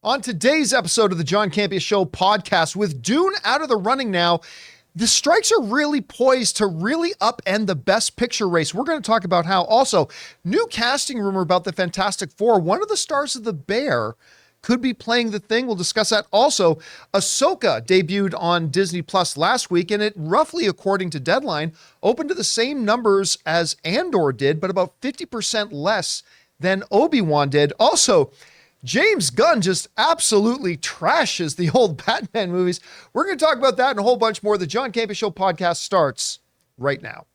On today's episode of the John Campea Show podcast, with Dune out of the running now, the strikes are really poised to really upend the Best Picture race. We're going to talk about how. Also, new casting rumor about the Fantastic Four. One of the stars of The Bear could be playing the Thing. We'll discuss that. Also, Ahsoka debuted on Disney Plus last week, and it roughly, according to Deadline, opened to the same numbers as Andor did, but about 50% less than Obi-Wan did. Also, James Gunn just absolutely trashes the old Batman movies. We're going to talk about that and a whole bunch more. The John Campea Show podcast starts right now.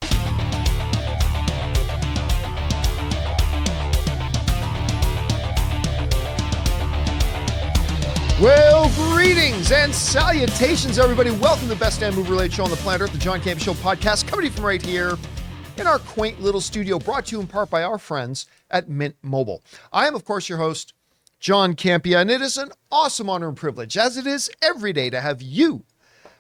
Well, greetings and salutations, everybody. Welcome to the best damn movie-related show on the planet Earth, the John Campea Show podcast, coming to you from right here in our quaint little studio, brought to you in part by our friends at Mint Mobile. I am, of course, your host, John Campea, and it is an awesome honor and privilege, as it is every day, to have you,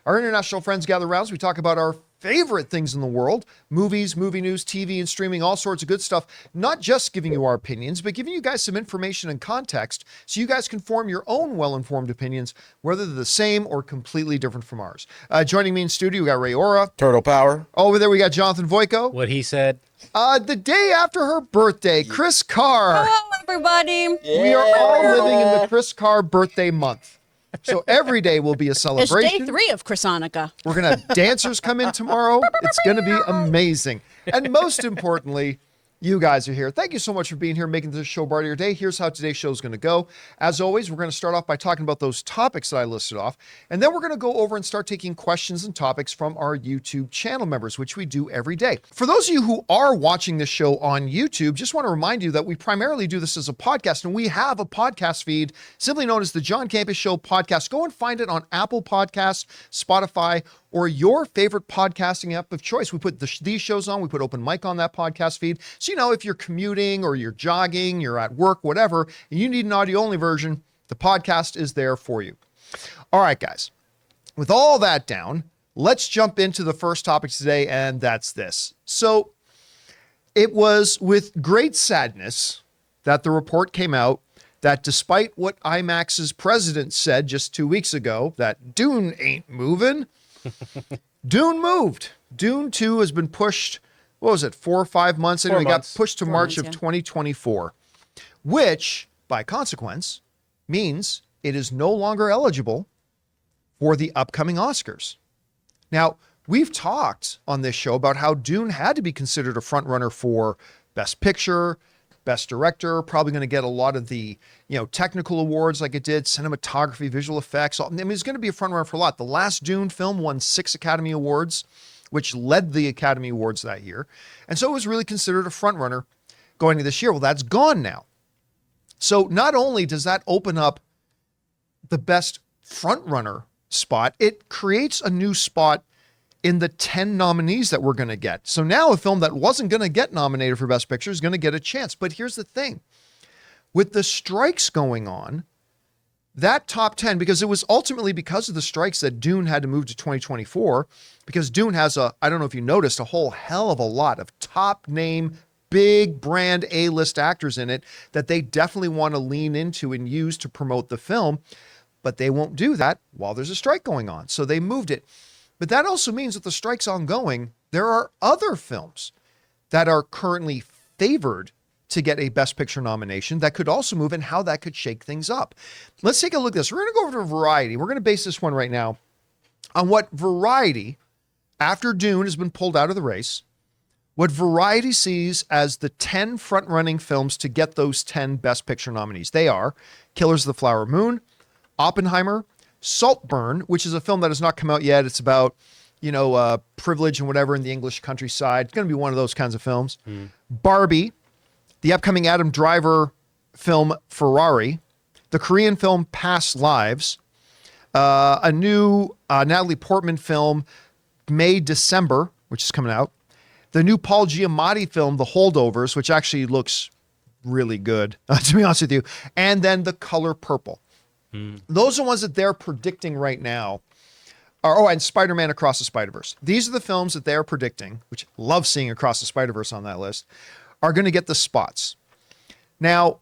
our international friends, gather around as we talk about our favorite things in the world: movies, movie news, TV, and streaming, all sorts of good stuff. Not just giving you our opinions, but giving you guys some information and context so you guys can form your own well-informed opinions, whether they're the same or completely different from ours. Joining me in studio, we got Ray Ora. Turtle Power. Over there, we got Jonathan Voico. What he said. The day after her birthday, Chris Carr. Hello, everybody. Yeah. We are all living in the Chris Carr birthday month. So every day will be a It's celebration. day 3 of Chrisonica. We're going to have dancers come in tomorrow. It's going to be amazing. And most importantly, you guys are here. Thank you so much for being here, making this show part of your day. Here's how today's show is going to go. As always, we're going to start off by talking about those topics that I listed off. And then we're going to go over and start taking questions and topics from our YouTube channel members, which we do every day. For those of you who are watching this show on YouTube, just want to remind you that we primarily do this as a podcast, and we have a podcast feed simply known as the John Campea Show podcast. Go and find it on Apple Podcasts, Spotify, or your favorite podcasting app of choice. We put these shows on. We put Open Mic on that podcast feed. So, if you're commuting or you're jogging, you're at work, whatever, and you need an audio-only version, the podcast is there for you. All right, guys. With all that down, let's jump into the first topic today, and that's this. So, it was with great sadness that the report came out that despite what IMAX's president said just 2 weeks ago, that Dune ain't moving, Dune moved. Dune 2 has been pushed, 4 or 5 months? Anyway, got pushed to March of 2024, which, by consequence, means it is no longer eligible for the upcoming Oscars. Now, we've talked on this show about how Dune had to be considered a frontrunner for Best Picture, Best Director, probably going to get a lot of the, technical awards like it did, cinematography, visual effects. I mean, it's going to be a frontrunner for a lot. The last Dune film won 6 Academy Awards, which led the Academy Awards that year. And so it was really considered a frontrunner going into this year. Well, that's gone now. So not only does that open up the best frontrunner spot, it creates a new spot in the 10 nominees that we're going to get. So now a film that wasn't going to get nominated for Best Picture is going to get a chance. But here's the thing. With the strikes going on, that top 10, because it was ultimately because of the strikes that Dune had to move to 2024, because Dune has I don't know if you noticed, a whole hell of a lot of top name, big brand A-list actors in it that they definitely want to lean into and use to promote the film. But they won't do that while there's a strike going on. So they moved it. But that also means that the strike's ongoing. There are other films that are currently favored to get a Best Picture nomination that could also move, and how that could shake things up. Let's take a look at this. We're going to go over to Variety. We're going to base this one right now on what Variety, after Dune has been pulled out of the race, what Variety sees as the 10 front-running films to get those 10 Best Picture nominees. They are Killers of the Flower Moon, Oppenheimer, Saltburn, which is a film that has not come out yet. It's about, privilege and whatever in the English countryside. It's going to be one of those kinds of films. Barbie, the upcoming Adam Driver film Ferrari, the Korean film Past Lives, a new Natalie Portman film May-December, which is coming out, the new Paul Giamatti film The Holdovers, which actually looks really good, to be honest with you, and then The Color Purple. Those are ones that they're predicting right now. And Spider-Man Across the Spider-Verse. These are the films that they're predicting, which I love seeing Across the Spider-Verse on that list, are going to get the spots. Now,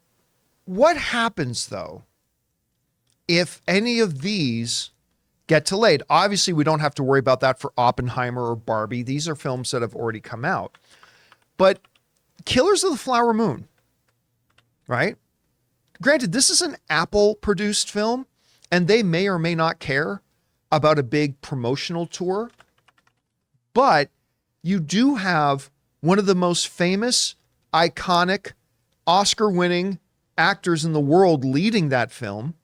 what happens, though, if any of these get delayed. Obviously, we don't have to worry about that for Oppenheimer or Barbie. These are films that have already come out. But Killers of the Flower Moon, right? Granted, this is an Apple-produced film, and they may or may not care about a big promotional tour. But you do have one of the most famous, iconic, Oscar-winning actors in the world leading that film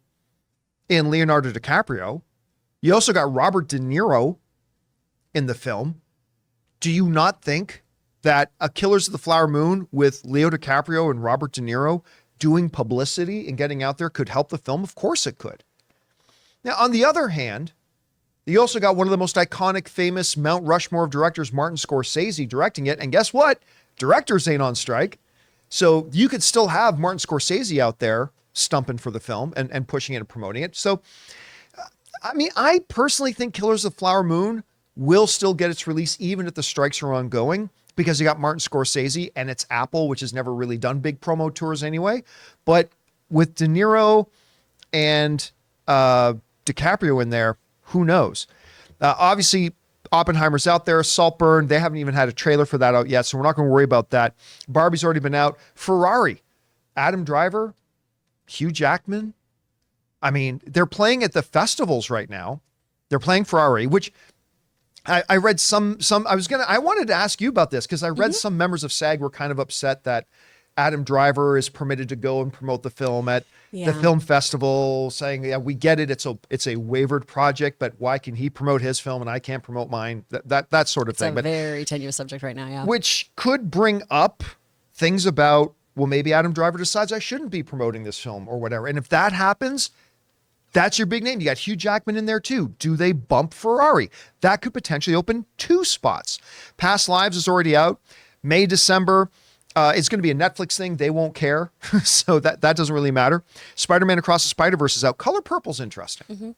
in Leonardo DiCaprio. You also got Robert De Niro in the film. Do you not think that a Killers of the Flower Moon with Leo DiCaprio and Robert De Niro doing publicity and getting out there could help the film? Of course it could. Now, on the other hand, you also got one of the most iconic, famous Mount Rushmore of directors, Martin Scorsese, directing it. And guess what? Directors ain't on strike. So you could still have Martin Scorsese out there stumping for the film and pushing it and promoting it. So, I mean, I personally think Killers of the Flower Moon will still get its release even if the strikes are ongoing, because you got Martin Scorsese and it's Apple, which has never really done big promo tours anyway. But with De Niro and DiCaprio in there, who knows? Obviously, Oppenheimer's out there. Saltburn, they haven't even had a trailer for that out yet, so we're not going to worry about that. Barbie's already been out. Ferrari, Adam Driver, Hugh Jackman. I mean, they're playing at the festivals right now. They're playing Ferrari, which I read I wanted to ask you about this because I read some members of SAG were kind of upset that Adam Driver is permitted to go and promote the film at the film festival, saying, yeah, we get it. It's a wavered project, but why can he promote his film and I can't promote mine? That sort of thing. It's a very tenuous subject right now, yeah. Which could bring up things about, well, maybe Adam Driver decides I shouldn't be promoting this film or whatever. And if that happens, that's your big name. You got Hugh Jackman in there too. Do they bump Ferrari? That could potentially open 2 spots. Past Lives is already out. May, December. It's going to be a Netflix thing. They won't care. So that doesn't really matter. Spider-Man Across the Spider-Verse is out. Color Purple's interesting.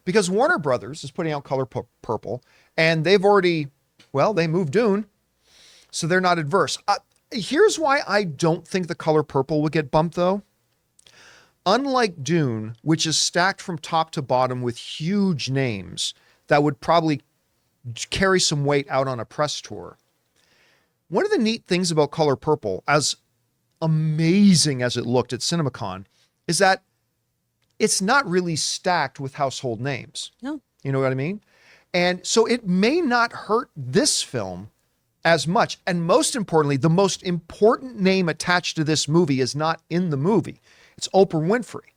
Because Warner Brothers is putting out Color Purple, and they've already, they moved Dune, so they're not adverse. Here's why I don't think the Color Purple would get bumped, though. Unlike Dune, which is stacked from top to bottom with huge names that would probably carry some weight out on a press tour, one of the neat things about Color Purple, as amazing as it looked at CinemaCon, is that it's not really stacked with household names. No. You know what I mean? And so it may not hurt this film as much. And most importantly, the most important name attached to this movie is not in the movie. It's Oprah Winfrey.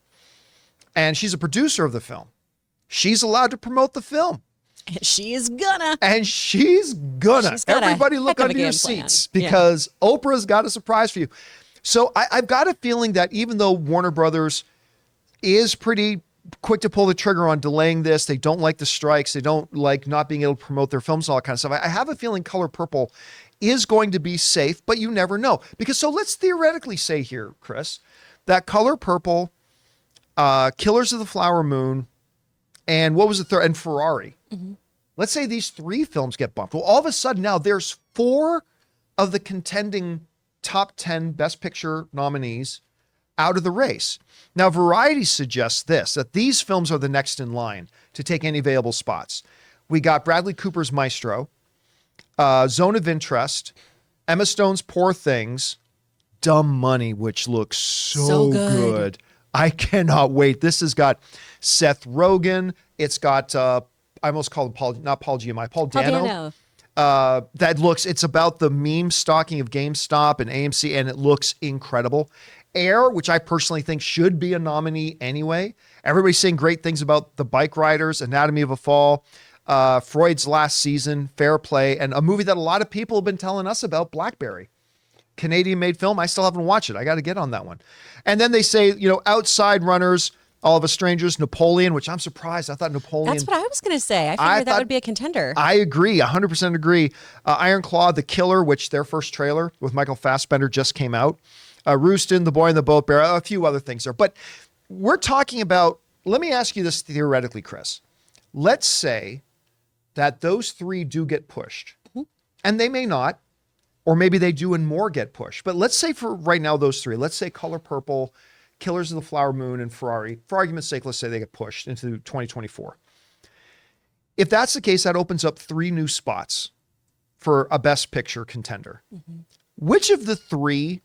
And she's a producer of the film. She's allowed to promote the film. She's gonna. And she's gonna. Everybody look under your seats because Oprah's got a surprise for you. So I've got a feeling that even though Warner Brothers is pretty quick to pull the trigger on delaying this, they don't like the strikes, they don't like not being able to promote their films and all that kind of stuff. I have a feeling Color Purple is going to be safe, but you never know. Because so let's theoretically say here, Chris, that Color Purple, Killers of the Flower Moon, and what was the third? And Ferrari. Let's say these 3 films get bumped. Well, all of a sudden now there's 4 of the contending top 10 Best Picture nominees out of the race. Now, Variety suggests that these films are the next in line to take any available spots. We got Bradley Cooper's Maestro, Zone of Interest, Emma Stone's Poor Things, Dumb Money, which looks so good. I cannot wait. This has got Seth Rogen. It's got, I almost called him Paul Dano. It's about the meme stalking of GameStop and AMC, and it looks incredible. Air, which I personally think should be a nominee anyway. Everybody's saying great things about The Bike Riders, Anatomy of a Fall, Freud's Last Season, Fair Play, and a movie that a lot of people have been telling us about, Blackberry. Canadian-made film. I still haven't watched it. I got to get on that one. And then they say, Outside Runners, All of Us Strangers, Napoleon, which I'm surprised. I thought Napoleon... That's what I was going to say. I figured that would be a contender. I agree. 100% agree. Iron Claw, The Killer, which their first trailer with Michael Fassbender just came out. Roostin, The Boy in the Boat, Bear, a few other things there. But we're talking about... Let me ask you this theoretically, Chris. Let's say that those 3 do get pushed. And they may not. Or maybe they do and more get pushed. But let's say for right now, those 3. Let's say Color Purple, Killers of the Flower Moon and Ferrari, for argument's sake, let's say they get pushed into 2024. If that's the case, that opens up 3 new spots for a Best Picture contender. Mm-hmm. Which of the 3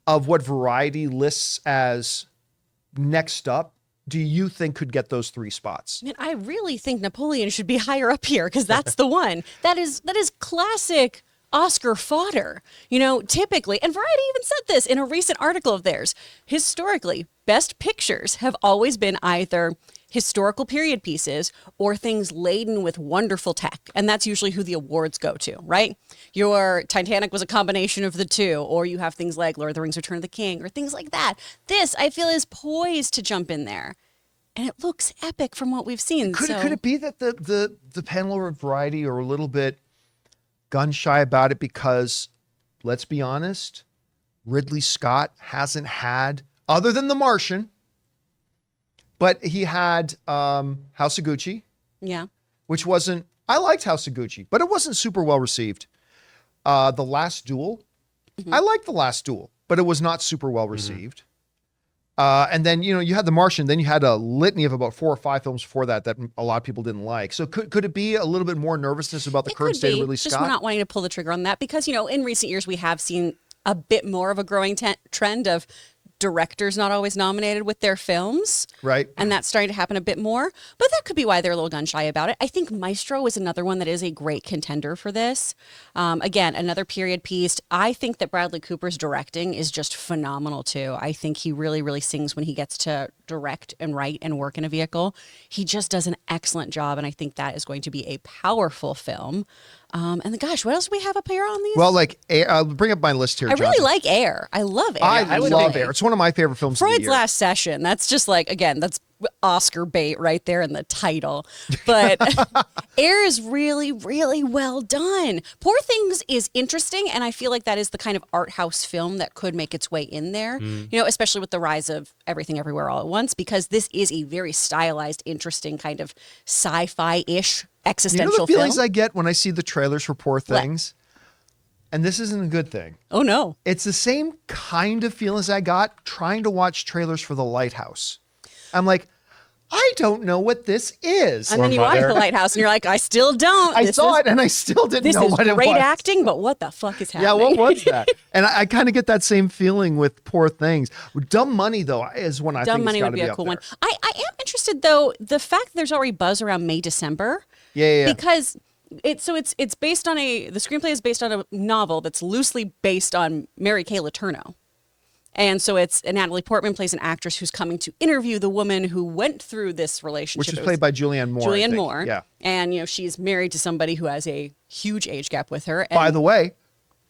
of what Variety lists as next up do you think could get those 3 spots? Man, I really think Napoleon should be higher up here because that's the one. That is classic Oscar fodder. You know, typically, and Variety even said this in a recent article of theirs, historically, Best Pictures have always been either historical period pieces or things laden with wonderful tech. And that's usually who the awards go to, right? Your Titanic was a combination of the two, or you have things like Lord of the Rings, Return of the King, or things like that. This, I feel, is poised to jump in there. And it looks epic from what we've seen. Could it be that the panel of Variety are a little bit gun shy about it because, let's be honest, Ridley Scott hasn't had, other than The Martian, but he had House of Gucci. Yeah. Which wasn't, I liked House of Gucci, but it wasn't super well received. The Last Duel, I liked The Last Duel, but it was not super well received. And then, you had The Martian, then you had a litany of about 4 or 5 films before that a lot of people didn't like. So could it be a little bit more nervousness about the current state of Ridley Scott? Just not wanting to pull the trigger on that because, in recent years we have seen a bit more of a growing trend of directors not always nominated with their films. Right. And that's starting to happen a bit more. But that could be why they're a little gun shy about it. I think Maestro is another one that is a great contender for this. Again, another period piece. I think that Bradley Cooper's directing is just phenomenal too. I think he really, really sings when he gets to direct and write and work in a vehicle. He just does an excellent job. And I think that is going to be a powerful film. And gosh, what else do we have up here on these? Well, I'll bring up my list here, I really like Air. I love Air. I love Air. It's one of my favorite films of the Freud's year. Last Session. That's just that's Oscar bait right there in the title. But Air is really, really well done. Poor Things is interesting, and I feel like that is the kind of art house film that could make its way in there, especially with the rise of Everything Everywhere All at Once, because this is a very stylized, interesting kind of sci-fi-ish existential film. The feelings I get when I see the trailers for Poor Things? And this isn't a good thing. Oh, no. It's the same kind of feelings I got trying to watch trailers for The Lighthouse. I'm like, I don't know what this is. And then you watch The Lighthouse and you're like, I still don't. I saw it and I still didn't know what it was. This is great acting, but what the fuck is happening? Yeah, what was that? And I kind of get that same feeling with Poor Things. Dumb Money, though, is one I think Dumb Money would be a cool one. I am interested, though, the fact that there's already buzz around May, December. Yeah. Because it's based on the screenplay is based on a novel that's loosely based on Mary Kay Letourneau. And so Natalie Portman plays an actress who's coming to interview the woman who went through this relationship. Which is played by Julianne Moore. Julianne Moore. Yeah. And, she's married to somebody who has a huge age gap with her. And by the way,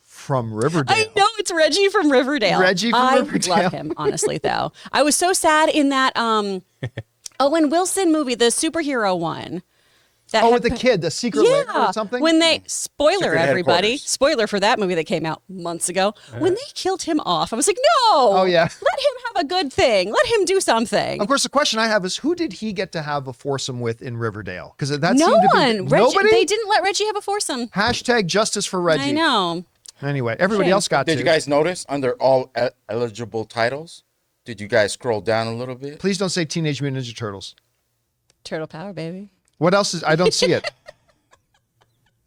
from Riverdale. I know, it's Reggie from Riverdale. I love him, honestly, though. I was so sad in that Owen Wilson movie, the superhero one. With the kid, the secret lair or something? When spoiler, Secret everybody, spoiler for that movie that came out months ago. When they killed him off, I was like, no. Oh, yeah. Let him have a good thing. Let him do something. Of course, the question I have is, who did he get to have a foursome with in Riverdale? Because that no seemed to one. be... Nobody? They didn't let Reggie have a foursome. Hashtag justice for Reggie. I know. Anyway, everybody else got Did you guys notice under all eligible titles? Did you guys scroll down a little bit? Please don't say Teenage Mutant Ninja Turtles. Turtle Power, baby. What else is... I don't see it.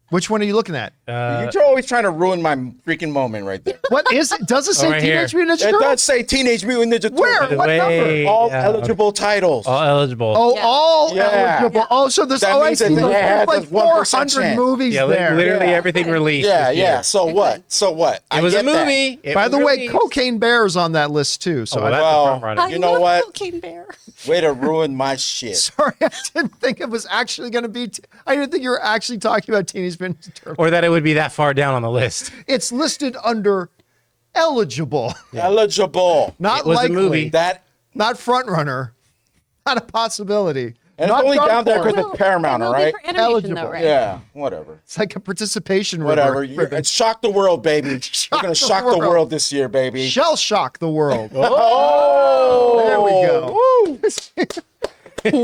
Which one are you looking at? You're always trying to ruin my freaking moment right there. What is it? Does it say right Teenage here. Mutant Ninja It Turtles? does say Teenage Mutant Ninja Turtles. Where? What number? All eligible titles. All eligible. Oh, Yeah. all Yeah. eligible. Oh, so there's That I means see. that they There's had like this 1% 400 chance. movies Yeah, there. literally Yeah. everything released. Yeah, this yeah. year. So what? So what? It was a movie. It By was the way, released. Cocaine Bear is on that list too. So Oh, I, that's Well, the front runner. I You know love what? Cocaine Bear. Way to ruin my shit. sorry, I didn't think it was actually going to be. I didn't think you were actually talking about Teenage Mutant Ninja Turtles. Or that it would be that far down on the list. It's listed under eligible, Eligible. not It was a likely, movie. That not front runner, not a possibility. and it's not only dark down there horse. because it's Paramount, all right? For animation, though, Eligible. right? Yeah, whatever. It's like a participation Whatever. ribbon. It's shock the world, baby. Shock We're gonna the shock world. the world this year, baby. Shall shock the world. Oh, There we go. Woo.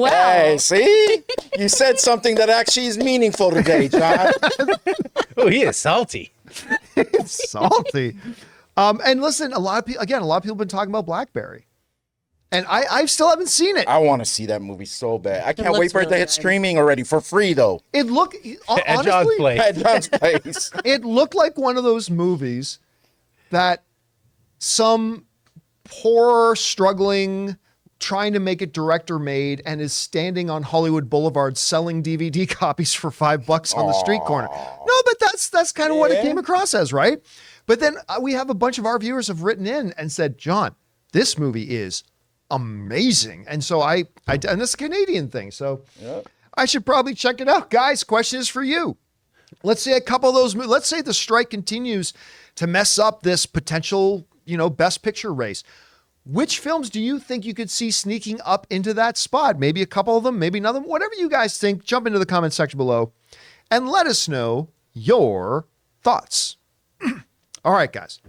Wow. Hey, see? You said something that actually is meaningful today, John. Oh, he is salty. It's salty. And listen, a lot of people have been talking about BlackBerry. And I still haven't seen it. I want to see that movie so bad. I can't looks wait for it to really hit good. streaming already for free, though. It looked, At John's honestly, place. At John's place. it looked like one of those movies that some poor, struggling, trying to make it director made and is standing on Hollywood Boulevard selling DVD copies for $5 on the street corner. No, but that's kind of what it came across as, right? But then we have a bunch of our viewers have written in and said, John, this movie is amazing. And so and it's a Canadian thing. So I should probably check it out. Guys, question is for you. Let's say a couple of those, let's say the strike continues to mess up this potential, best picture race. Which films do you think you could see sneaking up into that spot? Maybe a couple of them, maybe none of them, whatever you guys think, jump into the comment section below and let us know your thoughts. All right, guys,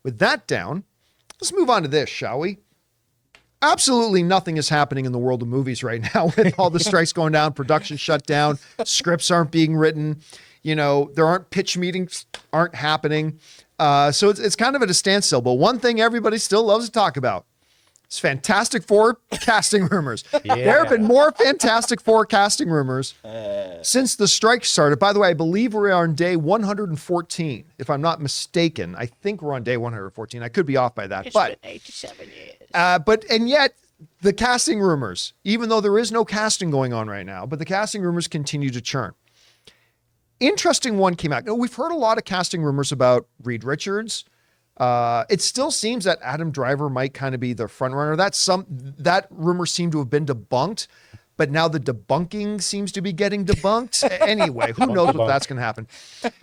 with that down, let's move on to this, shall we? Absolutely nothing is happening in the world of movies right now with all the strikes going down, production shut down, scripts aren't being written, there aren't pitch meetings, aren't happening. So it's kind of at a standstill. But one thing everybody still loves to talk about is Fantastic Four casting rumors. Yeah. There have been more Fantastic Four casting rumors since the strike started. By the way, I believe we're on day 114, if I'm not mistaken. I think we're on day 114. I could be off by that. But 8 to 7 years. and yet the casting rumors, even though there is no casting going on right now, but the casting rumors continue to churn. Interesting one came out. We've heard a lot of casting rumors about Reed Richards. It still seems that Adam Driver might kind of be the front runner. That rumor seemed to have been debunked, but now the debunking seems to be getting debunked. Anyway, who knows what that's going to happen.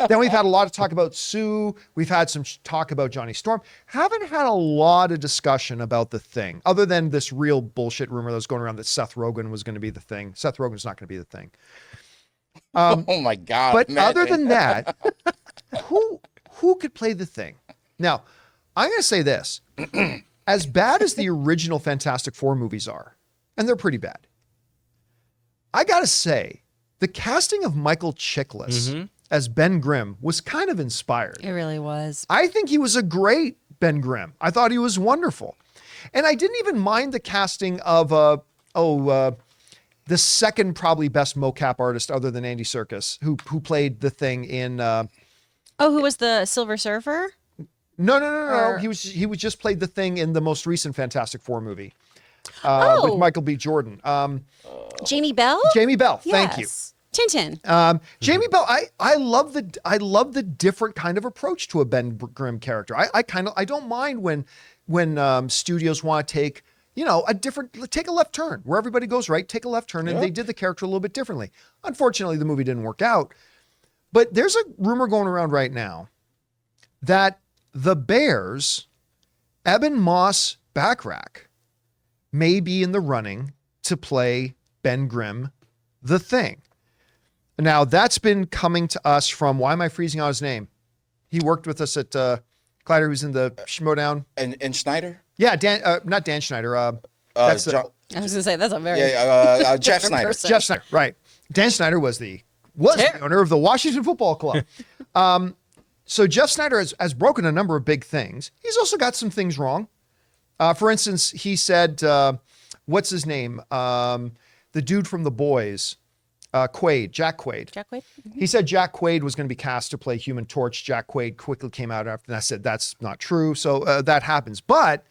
Then we've had a lot of talk about Sue. We've had some talk about Johnny Storm. Haven't had a lot of discussion about The Thing, other than this real bullshit rumor that was going around that Seth Rogen was going to be the Thing. Seth Rogen's not going to be the Thing. Oh my God. But imagine. other than that, who could play the Thing? Now, I'm going to say this. As bad as the original Fantastic Four movies are, and they're pretty bad, I got to say, the casting of Michael Chiklis as Ben Grimm was kind of inspired. It really was. I think he was a great Ben Grimm. I thought he was wonderful. And I didn't even mind the casting of, the second probably best mocap artist other than Andy Serkis, who played the Thing in... who was the Silver Surfer? No. He was just played the Thing in the most recent Fantastic Four movie with Michael B. Jordan. Jamie Bell? Jamie Bell, thank you. Yes. Tintin. Jamie Bell, I love the different kind of approach to a Ben Grimm character. I don't mind when studios want to take take a left turn where everybody goes right, take a left turn, and they did the character a little bit differently. Unfortunately, the movie didn't work out. But there's a rumor going around right now that the Bears, Ebon Moss-Bachrach, may be in the running to play Ben Grimm, the Thing. Now, that's been coming to us from, why am I freezing out his name? He worked with us at Kleider, who's in the Schmodown. And Schneider? Yeah, not Dan Schneider. That's John, I was going to say, that's a very... Jeff Snyder. person. Jeff Snyder, right. Dan Snyder was the owner of the Washington Football Club. So Jeff Snyder has broken a number of big things. He's also got some things wrong. For instance, he said, what's his name? The dude from The Boys, Quaid, Jack Quaid. Jack Quaid? He said Jack Quaid was going to be cast to play Human Torch. Jack Quaid quickly came out after that, said that's not true. So that happens. But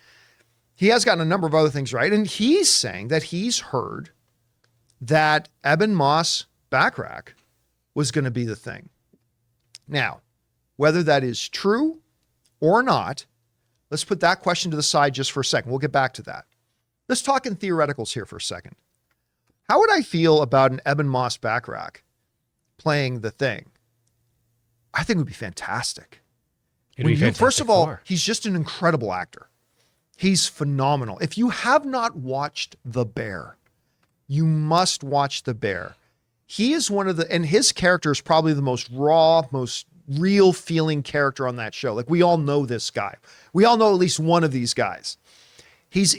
he has gotten a number of other things right. And he's saying that he's heard that Ebon Moss-Bachrach was going to be the Thing. Now, whether that is true or not, let's put that question to the side just for a second. We'll get back to that. Let's talk in theoreticals here for a second. How would I feel about an Ebon Moss-Bachrach playing the Thing? I think it would be fantastic. First of all, he's just an incredible actor. He's phenomenal. If you have not watched The Bear, you must watch The Bear. He is and his character is probably the most raw, most real feeling character on that show. Like, we all know this guy. We all know at least one of these guys. He's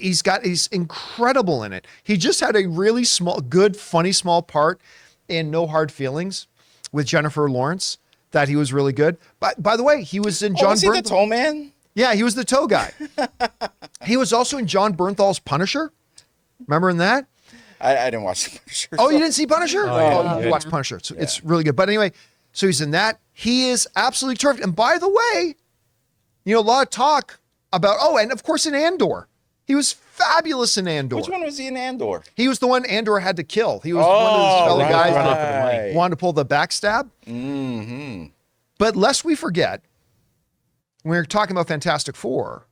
incredible in it. He just had a really good, funny, small part in No Hard Feelings with Jennifer Lawrence that he was really good. By the way, he was in John Was he the Bernthal. Toll Man? Yeah, he was the toe guy. He was also in John Bernthal's Punisher. Remember in that? I didn't watch the Punisher. Oh, you didn't see Punisher? yeah. You watched Punisher. It's really good. But anyway, so he's in that. He is absolutely terrific. And by the way, a lot of talk about, and of course in Andor. He was fabulous in Andor. Which one was he in Andor? He was the one Andor had to kill. He was one of those fellow guys that right. wanted to pull the backstab. Mm-hmm. But lest we forget, when we're talking about Fantastic Four,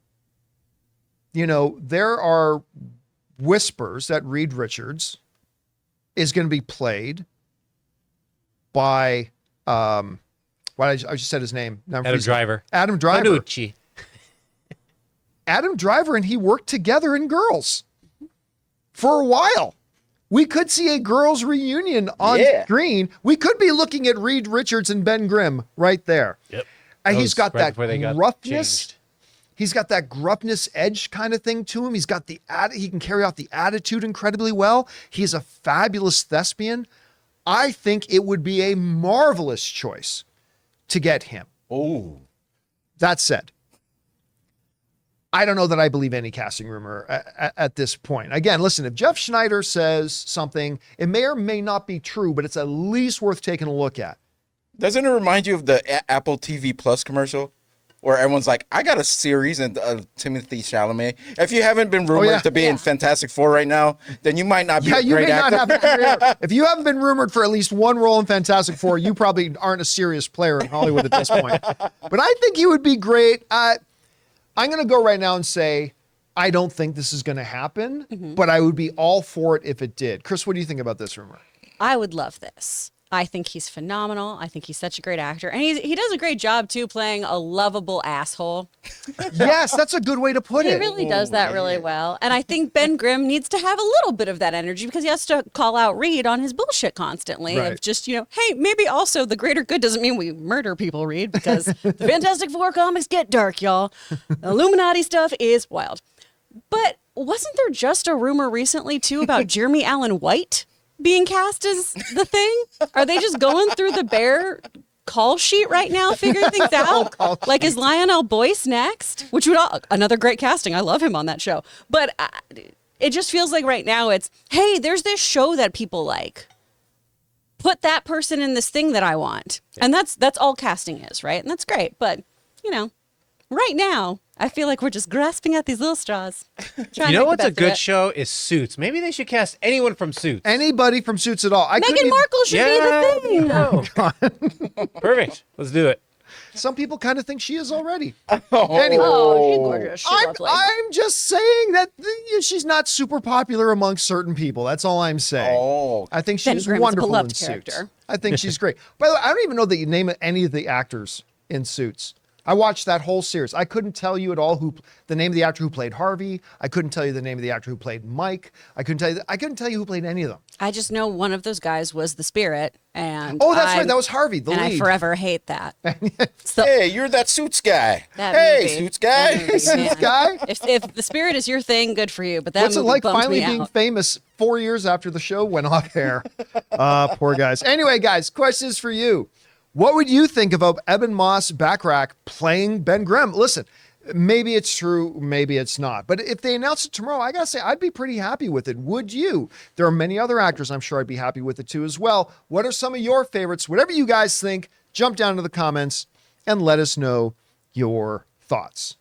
there are whispers that Reed Richards is going to be played by, I just said his name. Adam Driver. Adam Driver. Bonucci. Adam Driver and he worked together in Girls for a while. We could see a Girls reunion on screen. We could be looking at Reed Richards and Ben Grimm right there. Yep. And he's got right that roughness. He's got that gruffness edge kind of thing to him. He's got he can carry out the attitude incredibly well. He's a fabulous thespian. I think it would be a marvelous choice to get him. Oh. That said, I don't know that I believe any casting rumor at this point. Again, listen, if Jeff Schneider says something, it may or may not be true, but it's at least worth taking a look at. Doesn't it remind you of the Apple TV Plus commercial? Where everyone's like, I got a series and Timothy Chalamet. If you haven't been rumored to be in Fantastic Four right now, then you might not be a great actor. If you haven't been rumored for at least one role in Fantastic Four, you probably aren't a serious player in Hollywood at this point. But I think he would be great. I'm going to go right now and say, I don't think this is going to happen, but I would be all for it if it did. Chris, what do you think about this rumor? I would love this. I think he's phenomenal. I think he's such a great actor. And he does a great job, too, playing a lovable asshole. Yes, that's a good way to put it. He really does that really well. And I think Ben Grimm needs to have a little bit of that energy because he has to call out Reed on his bullshit constantly. Right. Of just, hey, maybe also the greater good doesn't mean we murder people, Reed, because the Fantastic Four comics get dark, y'all. The Illuminati stuff is wild. But wasn't there just a rumor recently, too, about Jeremy Allen White being cast as the Thing? Are they just going through the Bear call sheet right now, figuring things out? Like, is Lionel Boyce next? Which would another great casting. I love him on that show. But it just feels like right now it's, hey, there's this show that people like. Put that person in this thing that I want. And that's all casting is, right? And that's great. But, right now, I feel like we're just grasping at these little straws. You know what's a good show is Suits. Maybe they should cast anyone from Suits. Anybody from Suits at all. Meghan Markle should be the Thing. Perfect. Let's do it. Some people kind of think she is already. Anyway. Oh, she's gorgeous. She's lovely. I'm just saying that she's not super popular amongst certain people. That's all I'm saying. Oh. I think Ben she's Grimm's a wonderful in beloved Suits. character. I think she's great. By the way, I don't even know that you name any of the actors in Suits. I watched that whole series. I couldn't tell you at all the name of the actor who played Harvey. I couldn't tell you the name of the actor who played Mike. I couldn't tell you who played any of them. I just know one of those guys was the Spirit, and that's right. That was Harvey, the lead. I forever hate that. So, Hey, you're that Suits guy. that Hey, movie. Suits guy. That movie, Suits man. guy? If the Spirit is your thing, good for you. But that What's it movie like bummed finally me being out. famous 4 years after the show went off air? Poor guys. Anyway, guys, question is for you. What would you think about Ebon Moss-Bachrach playing Ben Grimm? Listen, maybe it's true, maybe it's not. But if they announce it tomorrow, I got to say, I'd be pretty happy with it. Would you? There are many other actors I'm sure I'd be happy with it too as well. What are some of your favorites? Whatever you guys think, jump down to the comments and let us know your thoughts.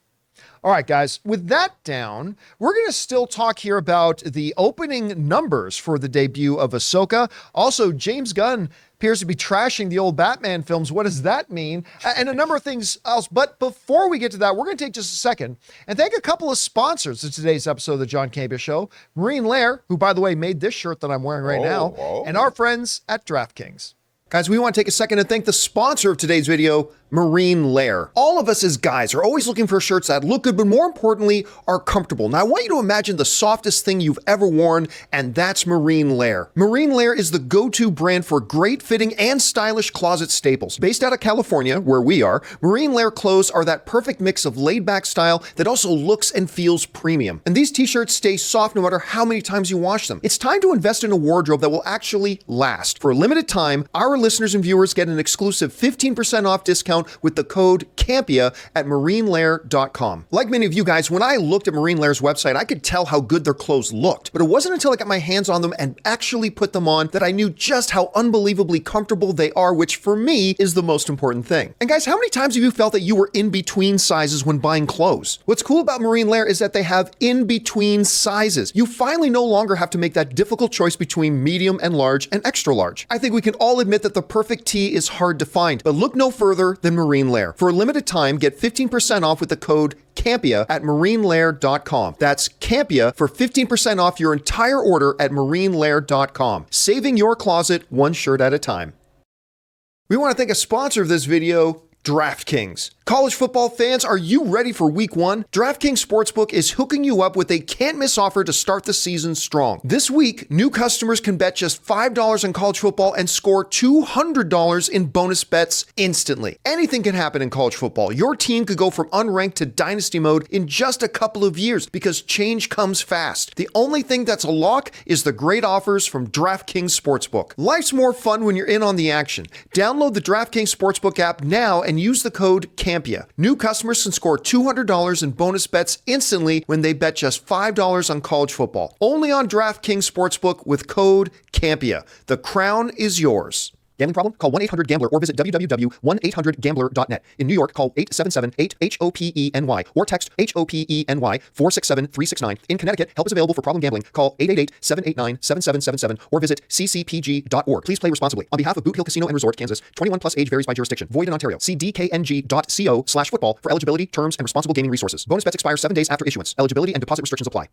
All right, guys, with that down, we're going to still talk here about the opening numbers for the debut of Ahsoka. Also, James Gunn appears to be trashing the old Batman films. What does that mean? And a number of things else. But before we get to that, we're going to take just a second and thank a couple of sponsors of today's episode of the John Campea Show. Marine Lair, who, by the way, made this shirt that I'm wearing right now, and our friends at DraftKings. Guys, we want to take a second to thank the sponsor of today's video, Marine Lair. All of us as guys are always looking for shirts that look good, but more importantly, are comfortable. Now, I want you to imagine the softest thing you've ever worn, and that's Marine Lair. Marine Lair is the go-to brand for great fitting and stylish closet staples. Based out of California, where we are, Marine Lair clothes are that perfect mix of laid-back style that also looks and feels premium. And these t-shirts stay soft no matter how many times you wash them. It's time to invest in a wardrobe that will actually last. For a limited time, our listeners and viewers get an exclusive 15% off discount with the code CAMPEA at marinelair.com. Like many of you guys, when I looked at Marine Lair's website, I could tell how good their clothes looked. But it wasn't until I got my hands on them and actually put them on that I knew just how unbelievably comfortable they are, which for me is the most important thing. And guys, how many times have you felt that you were in between sizes when buying clothes? What's cool about Marine Lair is that they have in between sizes. You finally no longer have to make that difficult choice between medium and large and extra large. I think we can all admit that the perfect tee is hard to find, but look no further than Marine Lair. For a limited time, get 15% off with the code CAMPEA at marinelair.com. That's CAMPEA for 15% off your entire order at marinelair.com. Saving your closet one shirt at a time. We want to thank a sponsor of this video, DraftKings. College football fans, are you ready for week one? DraftKings Sportsbook is hooking you up with a can't-miss offer to start the season strong. This week, new customers can bet just $5 on college football and score $200 in bonus bets instantly. Anything can happen in college football. Your team could go from unranked to dynasty mode in just a couple of years because change comes fast. The only thing that's a lock is the great offers from DraftKings Sportsbook. Life's more fun when you're in on the action. Download the DraftKings Sportsbook app now and use the code CAMPEA. New customers can score $200 in bonus bets instantly when they bet just $5 on college football. Only on DraftKings Sportsbook with code CAMPEA. The crown is yours. Gambling problem? Call 1-800-GAMBLER or visit www.1800gambler.net. In New York, call 877-8-HOPENY or text HOPENY 467-369. In Connecticut, help is available for problem gambling. Call 888-789-7777 or visit ccpg.org. Please play responsibly. On behalf of Boot Hill Casino and Resort, Kansas, 21 plus age varies by jurisdiction. Void in Ontario. See dkng.co/football for eligibility, terms, and responsible gaming resources. Bonus bets expire 7 days after issuance. Eligibility and deposit restrictions apply.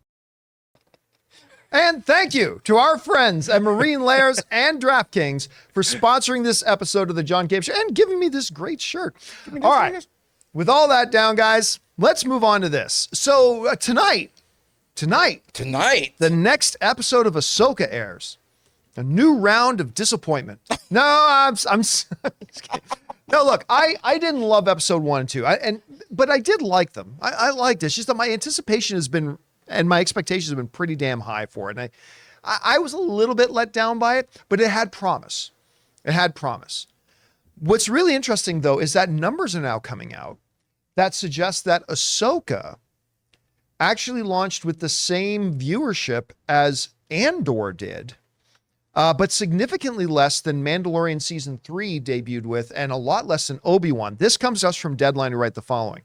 And thank you to our friends at Marine Lairs and DraftKings for sponsoring this episode of the John Campea Show and giving me this great shirt. All right. With all that down, guys, let's move on to this. So tonight, the next episode of Ahsoka airs. A new round of disappointment. No, I'm just kidding. No, look, I didn't love episode 1 and 2, but I did like them. I liked it. It's just that my anticipation has been, and my expectations have been pretty damn high for it. And I was a little bit let down by it, but it had promise. It had promise. What's really interesting, though, is that numbers are now coming out that suggest that Ahsoka actually launched with the same viewership as Andor did, but significantly less than Mandalorian Season 3 debuted with, and a lot less than Obi-Wan. This comes to us from Deadline, who write the following.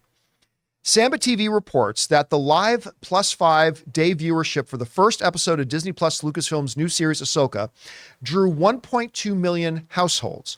Samba TV reports that the live +5 day viewership for the first episode of Disney Plus Lucasfilm's new series Ahsoka drew 1.2 million households.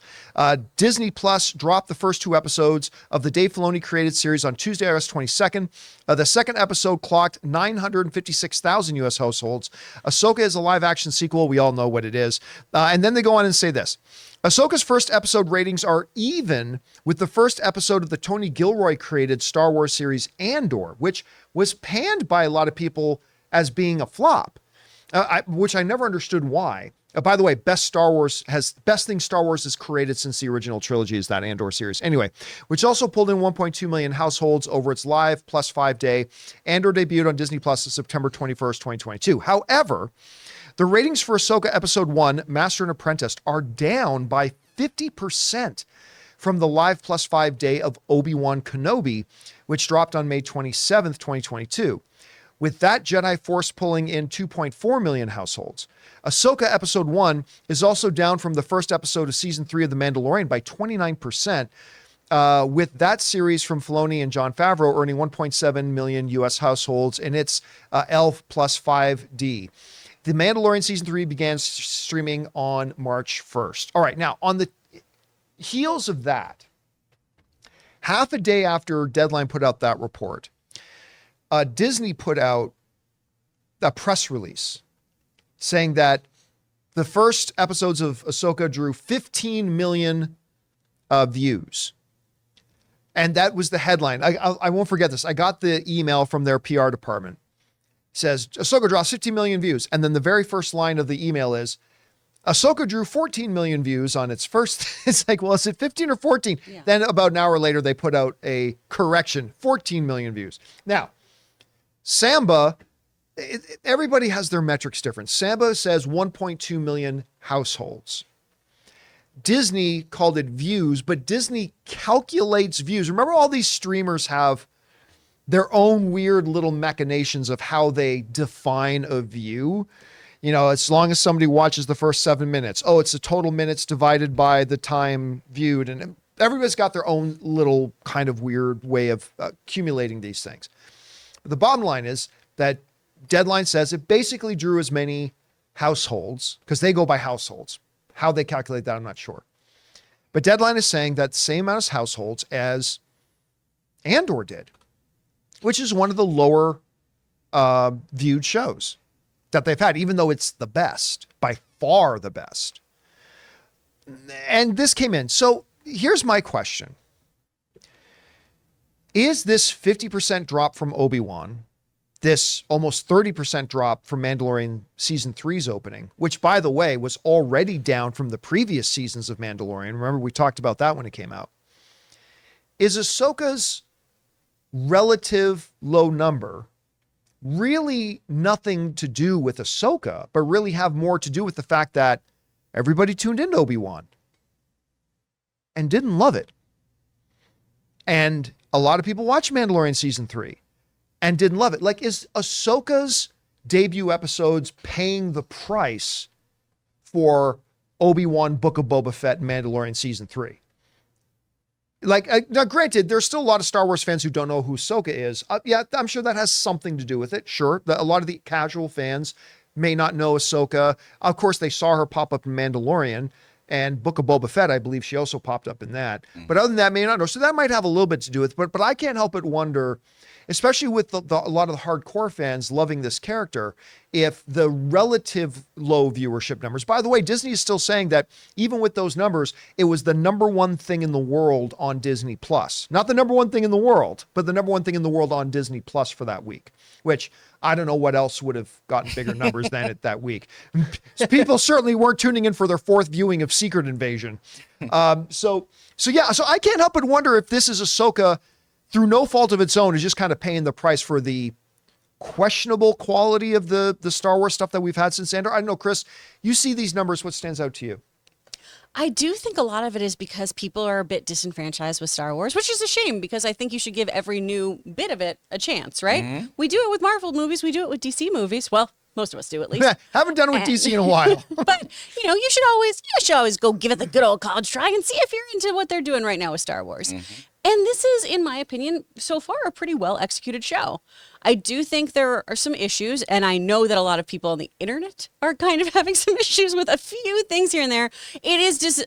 Disney Plus dropped the first 2 episodes of the Dave Filoni created series on Tuesday, August 22nd. The second episode clocked 956,000 U.S. households. Ahsoka is a live-action sequel. We all know what it is. And then they go on and say this. Ahsoka's first episode ratings are even with the first episode of the Tony Gilroy created Star Wars series Andor, which was panned by a lot of people as being a flop, which I never understood why. By the way, best thing Star Wars has created since the original trilogy is that Andor series. Anyway, which also pulled in 1.2 million households over its live +5 day. Andor debuted on Disney Plus on September 21st, 2022. However, the ratings for Ahsoka Episode 1, Master and Apprentice, are down by 50% from the live +5 day of Obi-Wan Kenobi, which dropped on May 27th, 2022. With that Jedi Force pulling in 2.4 million households. Ahsoka Episode 1 is also down from the first episode of Season 3 of The Mandalorian by 29%, with that series from Filoni and Jon Favreau earning 1.7 million U.S. households in its Elf +5D. The Mandalorian Season 3 began streaming on March 1st. All right, now, on the heels of that, half a day after Deadline put out that report, Disney put out a press release saying that the first episodes of Ahsoka drew 15 million views. And that was the headline. I won't forget this. I got the email from their PR department. Says, Ahsoka draws 15 million views. And then the very first line of the email is, Ahsoka drew 14 million views on its first. It's like, well, is it 15 or 14? Yeah. Then about an hour later, they put out a correction, 14 million views. Now, Samba, everybody has their metrics different. Samba says 1.2 million households. Disney called it views, but Disney calculates views. Remember, all these streamers have their own weird little machinations of how they define a view. You know, as long as somebody watches the first 7 minutes, oh, it's the total minutes divided by the time viewed. And everybody's got their own little kind of weird way of accumulating these things. But the bottom line is that Deadline says it basically drew as many households, because they go by households. How they calculate that, I'm not sure. But Deadline is saying that same amount of households as Andor did, which is one of the lower viewed shows that they've had, even though it's the best, by far the best. And this came in. So here's my question. Is this 50% drop from Obi-Wan, this almost 30% drop from Mandalorian season 3's opening, which, by the way, was already down from the previous seasons of Mandalorian? Remember, we talked about that when it came out. Is Ahsoka's relative low number really nothing to do with Ahsoka, but really have more to do with the fact that everybody tuned into Obi-Wan and didn't love it? And a lot of people watched Mandalorian season 3 and didn't love it. Like, is Ahsoka's debut episodes paying the price for Obi-Wan, Book of Boba Fett, and Mandalorian season 3? Like, now granted, there's still a lot of Star Wars fans who don't know who Ahsoka is. Yeah, I'm sure that has something to do with it. Sure. A lot of the casual fans may not know Ahsoka. Of course, they saw her pop up in Mandalorian and Book of Boba Fett. I believe she also popped up in that. But other than that, may not know. So that might have a little bit to do with it. But I can't help but wonder, especially with a lot of the hardcore fans loving this character, if the relative low viewership numbers. By the way, Disney is still saying that even with those numbers, it was the number one thing in the world on Disney Plus. Not the number one thing in the world, but the number one thing in the world on Disney Plus for that week, which I don't know what else would have gotten bigger numbers than it that week. People certainly weren't tuning in for their fourth viewing of Secret Invasion. So I can't help but wonder if this is Ahsoka, through no fault of its own, is just kind of paying the price for the questionable quality of the Star Wars stuff that we've had since Andor. I don't know, Chris, you see these numbers. What stands out to you? I do think a lot of it is because people are a bit disenfranchised with Star Wars, which is a shame, because I think you should give every new bit of it a chance, right? Mm-hmm. We do it with Marvel movies. We do it with DC movies. Well, most of us do, at least. Haven't done it with DC in a while. But, you should always go give it the good old college try and see if you're into what they're doing right now with Star Wars. Mm-hmm. And this is, in my opinion, so far a pretty well executed show. I do think there are some issues, and I know that a lot of people on the internet are kind of having some issues with a few things here and there. It is just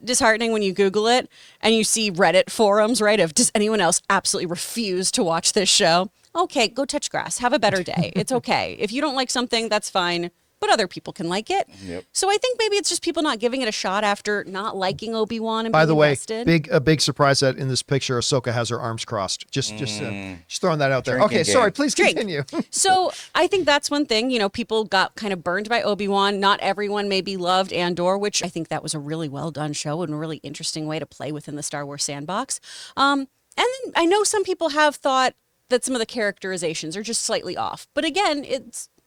disheartening when you Google it and you see Reddit forums, right, of does anyone else absolutely refuse to watch this show? Okay, go touch grass. Have a better day. It's okay. If you don't like something, that's fine, but other people can like it. Yep. So I think maybe it's just people not giving it a shot after not liking Obi-Wan and by the way, invested. a big surprise that in this picture, Ahsoka has her arms crossed. Just throwing that out there. Drinking okay, game. Sorry, please continue. So I think that's one thing. People got kind of burned by Obi-Wan. Not everyone maybe loved Andor, which I think that was a really well done show and a really interesting way to play within the Star Wars sandbox. And then I know some people have thought that some of the characterizations are just slightly off. But again,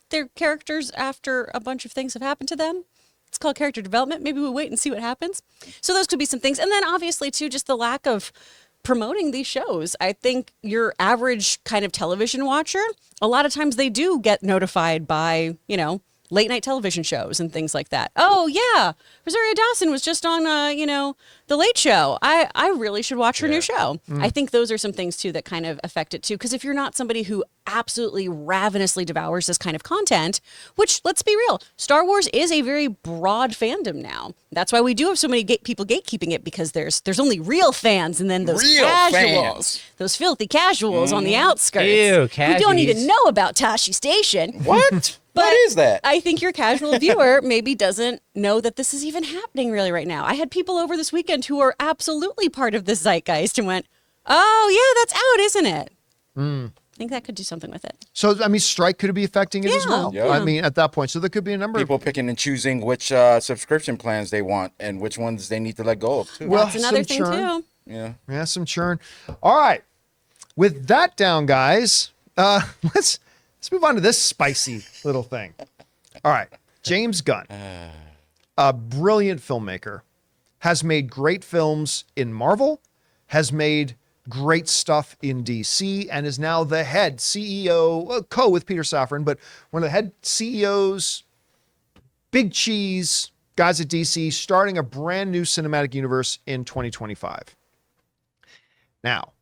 they're characters after a bunch of things have happened to them. It's called character development. Maybe we'll wait and see what happens. So those could be some things. And then obviously, too, just the lack of promoting these shows. I think your average kind of television watcher, a lot of times they do get notified by, late night television shows and things like that. Oh, yeah, Rosario Dawson was just on, The Late Show. I really should watch her new show. I think those are some things, too, that kind of affect it, too. Because if you're not somebody who absolutely ravenously devours this kind of content, which, let's be real, Star Wars is a very broad fandom now. That's why we do have so many people gatekeeping it, because there's only real fans, and then those casuals, those filthy casuals on the outskirts who don't even know about Tashi Station. What? What is that? I think your casual viewer maybe doesn't know that this is even happening really right now. I had people over this weekend who are absolutely part of this zeitgeist and went, oh, yeah, that's out, isn't it? I think that could do something with it. So, strike could be affecting it as well. Yeah. At that point. So there could be a number people of picking and choosing which subscription plans they want and which ones they need to let go of, too. Well, that's another thing, too. Yeah, some churn. All right. With that down, guys, let's move on to this spicy little thing. All right. James Gunn, a brilliant filmmaker, has made great films in Marvel, has made great stuff in DC, and is now the head CEO, co with Peter Safran, but one of the head CEOs, big cheese guys at DC, starting a brand new cinematic universe in 2025. Now,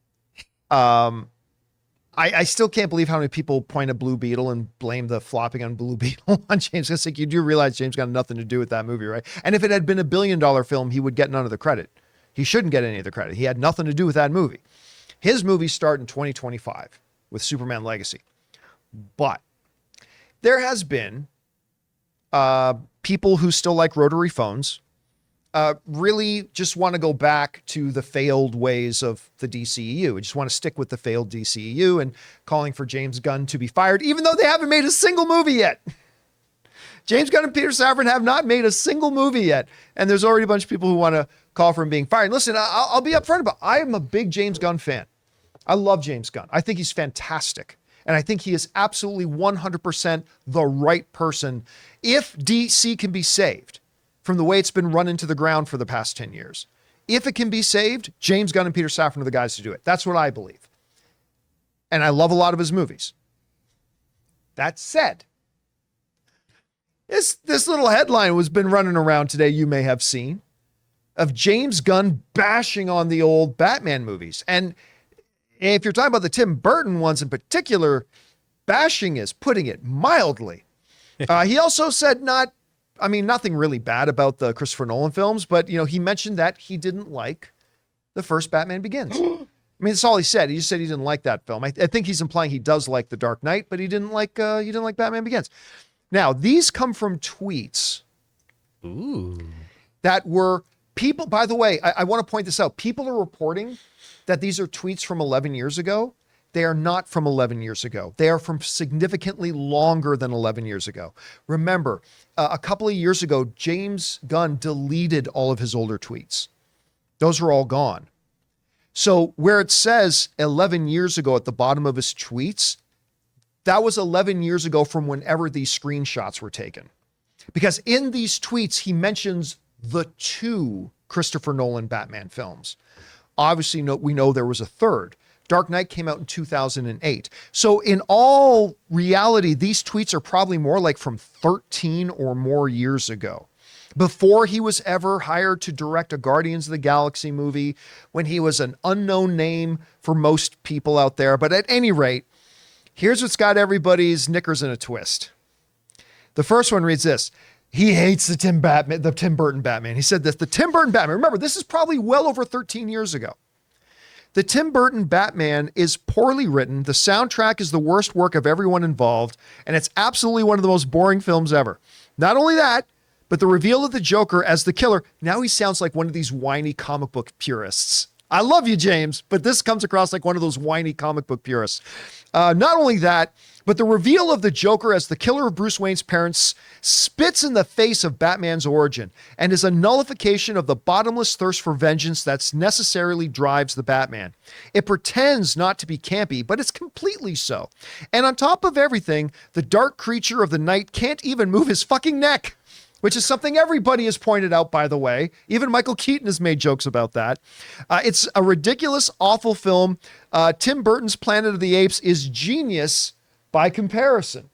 I still can't believe how many people point at Blue Beetle and blame the flopping on Blue Beetle on James. It's like, you do realize James got nothing to do with that movie, right? And if it had been $1 billion film, he would get none of the credit. He shouldn't get any of the credit. He had nothing to do with that movie. His movies start in 2025 with Superman Legacy. But there has been people who still like rotary phones, really just want to go back to the failed ways of the DCEU. We just want to stick with the failed DCEU and calling for James Gunn to be fired, even though they haven't made a single movie yet. James Gunn and Peter Safran have not made a single movie yet. And there's already a bunch of people who want to call for him being fired. Listen, I'll be upfront about it. I am a big James Gunn fan. I love James Gunn. I think he's fantastic. And I think he is absolutely 100% the right person if DC can be saved from the way it's been run into the ground for the past 10 years. If it can be saved, James Gunn and Peter Safran are the guys to do it. That's what I believe. And I love a lot of his movies. That said, this little headline has been running around today, you may have seen, of James Gunn bashing on the old Batman movies. And if you're talking about the Tim Burton ones in particular, bashing is putting it mildly. He also said nothing really bad about the Christopher Nolan films, but, he mentioned that he didn't like the first Batman Begins. That's all he said. He just said he didn't like that film. I think he's implying he does like The Dark Knight, but he didn't like Batman Begins. Now, these come from tweets that were people, by the way, I want to point this out. People are reporting that these are tweets from 11 years ago. They are not from 11 years ago. They are from significantly longer than 11 years ago. Remember, a couple of years ago, James Gunn deleted all of his older tweets. Those are all gone. So where it says 11 years ago at the bottom of his tweets, that was 11 years ago from whenever these screenshots were taken. Because in these tweets, he mentions the 2 Christopher Nolan Batman films. Obviously, we know there was a third. Dark Knight came out in 2008. So in all reality, these tweets are probably more like from 13 or more years ago, before he was ever hired to direct a Guardians of the Galaxy movie, when he was an unknown name for most people out there. But at any rate, here's what's got everybody's knickers in a twist. The first one reads this. He hates the Tim Burton Batman. He said this, the Tim Burton Batman. Remember, this is probably well over 13 years ago. The Tim Burton Batman is poorly written. The soundtrack is the worst work of everyone involved, and it's absolutely one of the most boring films ever. Not only that, but the reveal of the Joker as the killer, now he sounds like one of these whiny comic book purists. I love you, James, but this comes across like one of those whiny comic book purists. Not only that, but the reveal of the Joker as the killer of Bruce Wayne's parents spits in the face of Batman's origin and is a nullification of the bottomless thirst for vengeance that necessarily drives the Batman. It pretends not to be campy, but it's completely so. And on top of everything, the dark creature of the night can't even move his fucking neck, which is something everybody has pointed out, by the way. Even Michael Keaton has made jokes about that. It's a ridiculous, awful film. Tim Burton's Planet of the Apes is genius by comparison.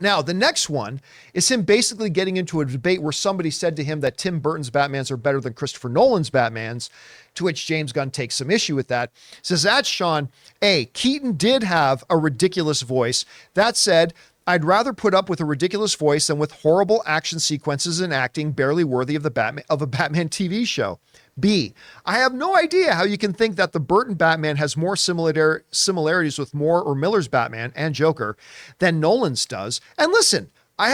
Now, the next one is him basically getting into a debate where somebody said to him that Tim Burton's Batmans are better than Christopher Nolan's Batmans, to which James Gunn takes some issue with that. Says, that's Sean. Keaton did have a ridiculous voice. That said, I'd rather put up with a ridiculous voice than with horrible action sequences and acting barely worthy of a Batman TV show. B, I have no idea how you can think that the Burton Batman has more similarities with Moore or Miller's Batman and Joker than Nolan's does. And listen, I do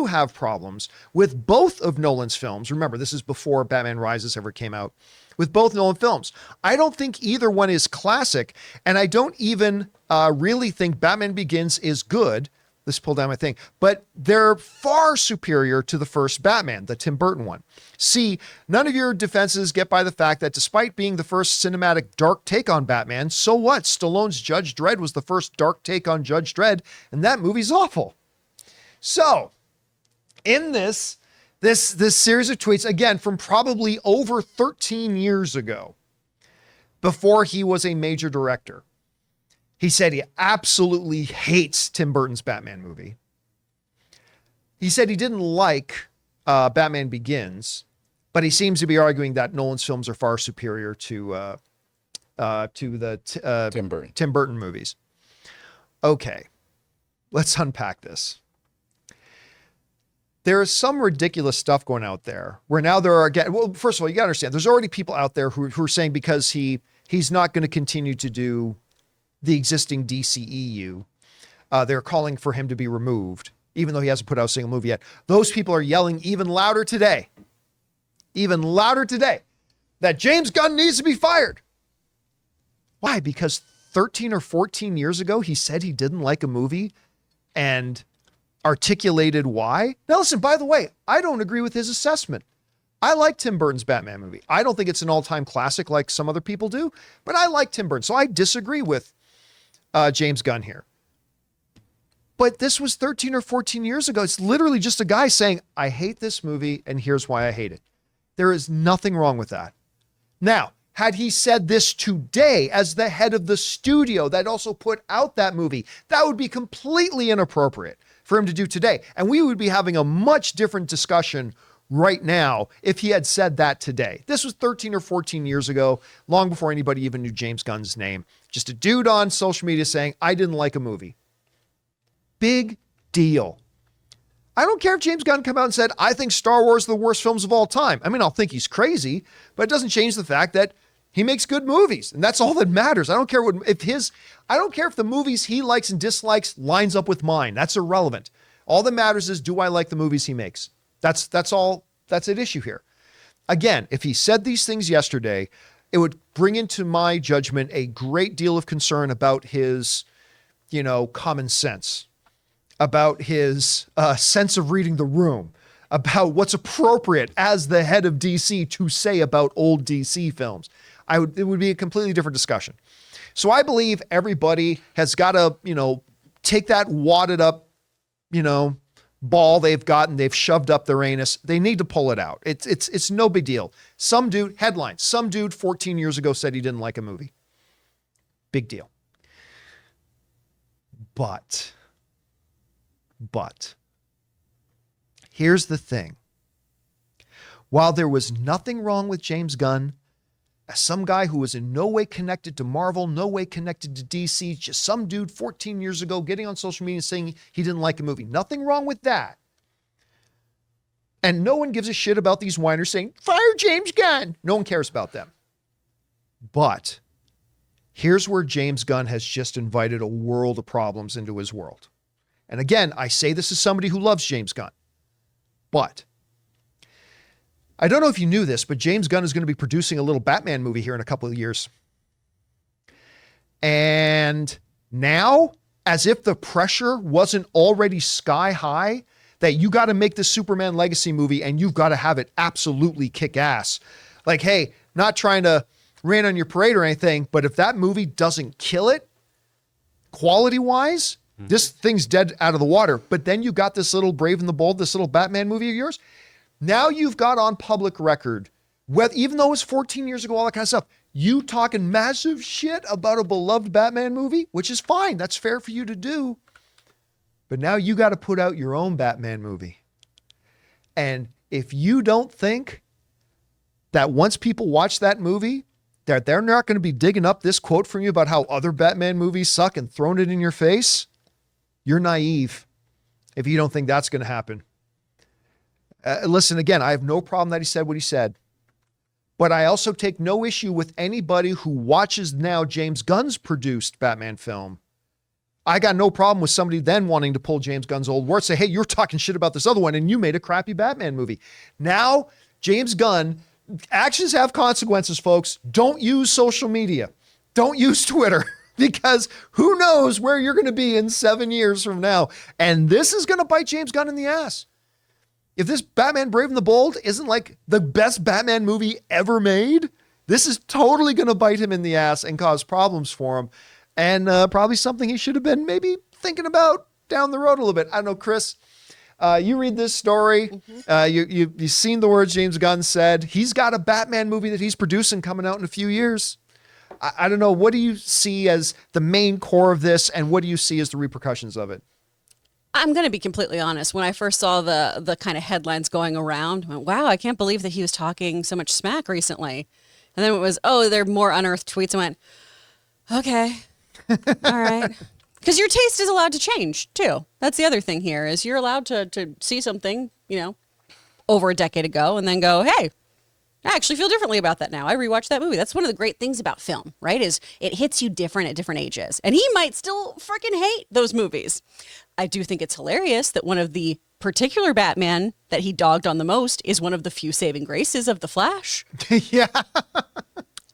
have problems with both of Nolan's films. Remember, this is before Batman Rises ever came out. With both Nolan films, I don't think either one is classic, and I don't even really think Batman Begins is good. Let's pull down my thing. But they're far superior to the first Batman, the Tim Burton one. C, none of your defenses get by the fact that despite being the first cinematic dark take on Batman, so what? Stallone's Judge Dredd was the first dark take on Judge Dredd, and that movie's awful. So, in this, This series of tweets, again, from probably over 13 years ago, before he was a major director. He said he absolutely hates Tim Burton's Batman movie. He said he didn't like Batman Begins, but he seems to be arguing that Nolan's films are far superior to the Tim Burton movies. Okay, let's unpack this. There is some ridiculous stuff going out there where now there are, again, well, first of all, you got to understand, there's already people out there who are saying because he's not going to continue to do the existing DCEU, they're calling for him to be removed, even though he hasn't put out a single movie yet. Those people are yelling even louder today, that James Gunn needs to be fired. Why? Because 13 or 14 years ago, he said he didn't like a movie and articulated why. Now listen, by the way, I don't agree with his assessment. I like Tim Burton's Batman movie. I don't think it's an all-time classic like some other people do, but I like Tim Burton. So I disagree with James Gunn here. But this was 13 or 14 years ago. It's literally just a guy saying, I hate this movie and here's why I hate it. There is nothing wrong with that. Now, had he said this today as the head of the studio that also put out that movie, that would be completely inappropriate for him to do today. And we would be having a much different discussion right now if he had said that today. This was 13 or 14 years ago, long before anybody even knew James Gunn's name. Just a dude on social media saying, I didn't like a movie. Big deal. I don't care if James Gunn come out and said, I think Star Wars is the worst films of all time. I mean, I'll think he's crazy, but it doesn't change the fact that he makes good movies, and that's all that matters. I don't care if the movies he likes and dislikes lines up with mine. That's irrelevant. All that matters is, do I like the movies he makes? That's all that's at issue here. Again, if he said these things yesterday, it would bring into my judgment a great deal of concern about his, common sense, about his sense of reading the room, about what's appropriate as the head of DC to say about old DC films. It would be a completely different discussion. So I believe everybody has got to, take that wadded up, ball they've gotten, they've shoved up their anus. They need to pull it out. It's no big deal. Some dude 14 years ago said he didn't like a movie. Big deal. But here's the thing. While there was nothing wrong with James Gunn, as some guy who was in no way connected to Marvel, no way connected to DC, just some dude 14 years ago getting on social media saying he didn't like a movie. Nothing wrong with that. And no one gives a shit about these whiners saying, fire James Gunn. No one cares about them. But here's where James Gunn has just invited a world of problems into his world. And again, I say this as somebody who loves James Gunn. But I don't know if you knew this, but James Gunn is going to be producing a little Batman movie here in a couple of years. And now, as if the pressure wasn't already sky high, that you got to make the Superman Legacy movie and you've got to have it absolutely kick ass. Like, hey, not trying to rain on your parade or anything, but if that movie doesn't kill it, quality-wise, this thing's dead out of the water. But then you got this little Brave and the Bold, this little Batman movie of yours. Now you've got on public record, even though it was 14 years ago, all that kind of stuff, you talking massive shit about a beloved Batman movie, which is fine. That's fair for you to do. But now you got to put out your own Batman movie. And if you don't think that once people watch that movie, that they're not going to be digging up this quote from you about how other Batman movies suck and throwing it in your face, you're naive if you don't think that's going to happen. Listen, again, I have no problem that he said what he said, but I also take no issue with anybody who watches now James Gunn's produced Batman film. I got no problem with somebody then wanting to pull James Gunn's old words, say, hey, you're talking shit about this other one and you made a crappy Batman movie. Now, James Gunn, actions have consequences, folks. Don't use social media. Don't use Twitter. Because who knows where you're going to be in 7 years from now. And this is going to bite James Gunn in the ass. If this Batman Brave and the Bold isn't like the best Batman movie ever made, this is totally going to bite him in the ass and cause problems for him. And probably something he should have been maybe thinking about down the road a little bit. I don't know, Chris, You read this story. You've seen the words James Gunn said. He's got a Batman movie that he's producing coming out in a few years. I don't know. What do you see as the main core of this, and what do you see as the repercussions of it? I'm going to be completely honest. When I first saw the kind of headlines going around, I went, wow, I can't believe that he was talking so much smack recently. And then it was, oh, there are more unearthed tweets. I went, okay, all right. Because your taste is allowed to change, too. That's the other thing here, is you're allowed to see something, over a decade ago and then go, hey, I actually feel differently about that now. I rewatched that movie. That's one of the great things about film, right? Is it hits you different at different ages. And he might still freaking hate those movies. I do think it's hilarious that one of the particular Batman that he dogged on the most is one of the few saving graces of The Flash. Yeah.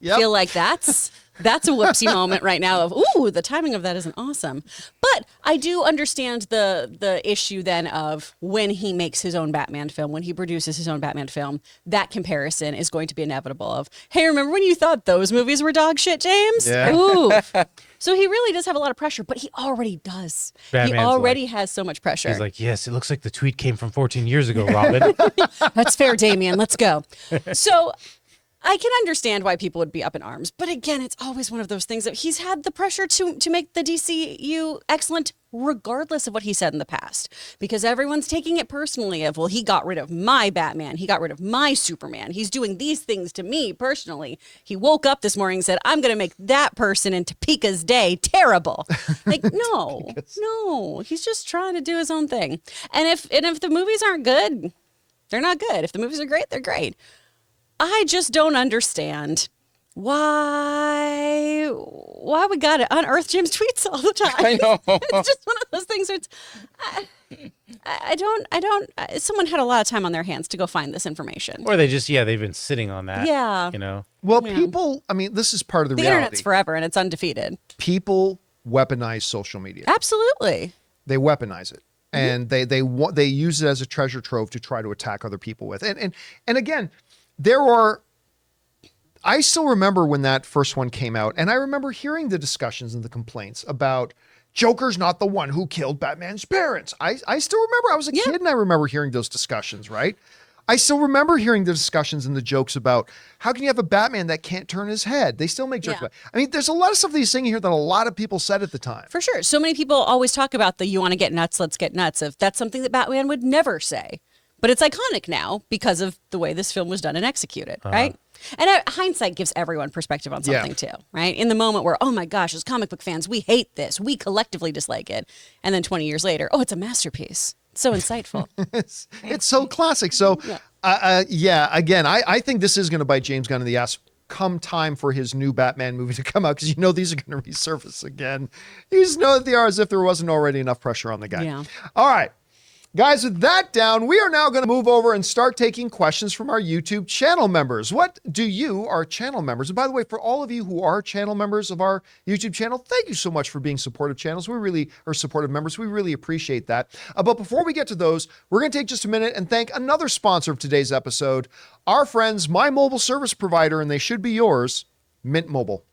Yep. Feel like that's a whoopsie moment right now of, ooh, the timing of that isn't awesome. But I do understand the issue then of when he makes his own Batman film, when he produces his own Batman film, that comparison is going to be inevitable of, hey, remember when you thought those movies were dog shit, James? Yeah. Ooh. So he really does have a lot of pressure, but he already does. Batman's he already has so much pressure. He's like, yes, it looks like the tweet came from 14 years ago, Robin. That's fair, Damien. Let's go. So I can understand why people would be up in arms. But again, it's always one of those things that he's had the pressure to make the DCU excellent regardless of what he said in the past. Because everyone's taking it personally of, well, he got rid of my Batman. He got rid of my Superman. He's doing these things to me personally. He woke up this morning and said, I'm going to make that person in Topeka's day terrible. Like, no. He's just trying to do his own thing. And if the movies aren't good, they're not good. If the movies are great, they're great. I just don't understand why we got to unearth Jim's tweets all the time. I know. It's just one of those things where it's, I don't, someone had a lot of time on their hands to go find this information. Or they've been sitting on that. Yeah. Well, people, I mean, this is part of the reality. Internet's forever and it's undefeated. People weaponize social media. Absolutely. They weaponize it. And they use it as a treasure trove to try to attack other people with. And again, I still remember when that first one came out, and I remember hearing the discussions and the complaints about Joker's not the one who killed Batman's parents. I still remember, I was a kid and I remember hearing those discussions, right? I still remember hearing the discussions and the jokes about how can you have a Batman that can't turn his head? They still make jokes about it. I mean, there's a lot of stuff that he's saying here that a lot of people said at the time. For sure. So many people always talk about you want to get nuts, let's get nuts. If that's something that Batman would never say. But it's iconic now because of the way this film was done and executed, right? And hindsight gives everyone perspective on something too, right? In the moment where, oh my gosh, as comic book fans, we hate this. We collectively dislike it. And then 20 years later, oh, it's a masterpiece. It's so insightful. It's so classic. So, again, I think this is going to bite James Gunn in the ass come time for his new Batman movie to come out, because these are going to resurface again. You just know that they are, as if there wasn't already enough pressure on the guy. Yeah. All right. Guys, with that down, we are now going to move over and start taking questions from our YouTube channel members. What do you, our channel members, and by the way, for all of you who are channel members of our YouTube channel, thank you so much for being supportive channels. Supportive members. We really appreciate that. But before we get to those, we're going to take just a minute and thank another sponsor of today's episode, our friends, my mobile service provider, and they should be yours, Mint Mobile.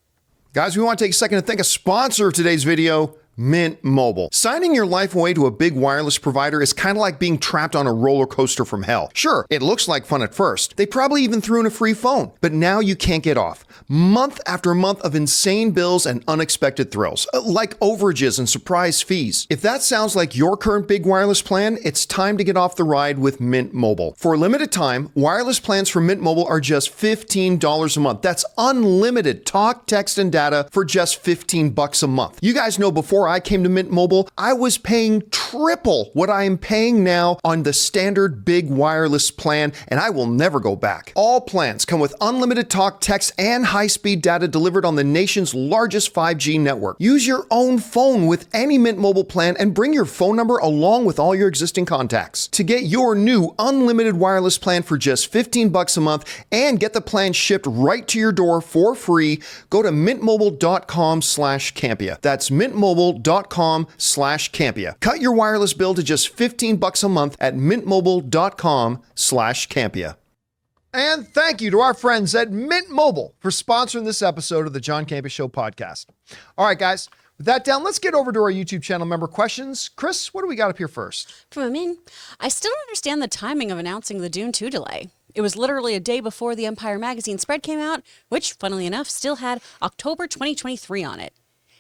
Guys, we want to take a second to thank a sponsor of today's video, Mint Mobile. Signing your life away to a big wireless provider is kind of like being trapped on a roller coaster from hell. Sure, it looks like fun at first. They probably even threw in a free phone, but now you can't get off. Month after month of insane bills and unexpected thrills, like overages and surprise fees. If that sounds like your current big wireless plan, it's time to get off the ride with Mint Mobile. For a limited time, wireless plans from Mint Mobile are just $15 a month. That's unlimited talk, text, and data for just $15 a month. You guys know before I came to Mint Mobile, I was paying triple what I am paying now on the standard big wireless plan, and I will never go back. All plans come with unlimited talk, text, and high-speed data delivered on the nation's largest 5G network. Use your own phone with any Mint Mobile plan and bring your phone number along with all your existing contacts. To get your new unlimited wireless plan for just $15 a month and get the plan shipped right to your door for free, go to mintmobile.com/Campea. That's mintmobile.com/Campea. Cut your wireless bill to just $15 a month at mintmobile.com/Campea. And thank you to our friends at Mint Mobile for sponsoring this episode of the John Campea Show podcast. All right, guys, With that down, let's get over to our YouTube channel member questions. Chris, what do we got up here first? From Amin, I still don't understand the timing of announcing the Dune 2 delay. It was literally a day before the Empire magazine spread came out, which, funnily enough, still had October 2023 on it.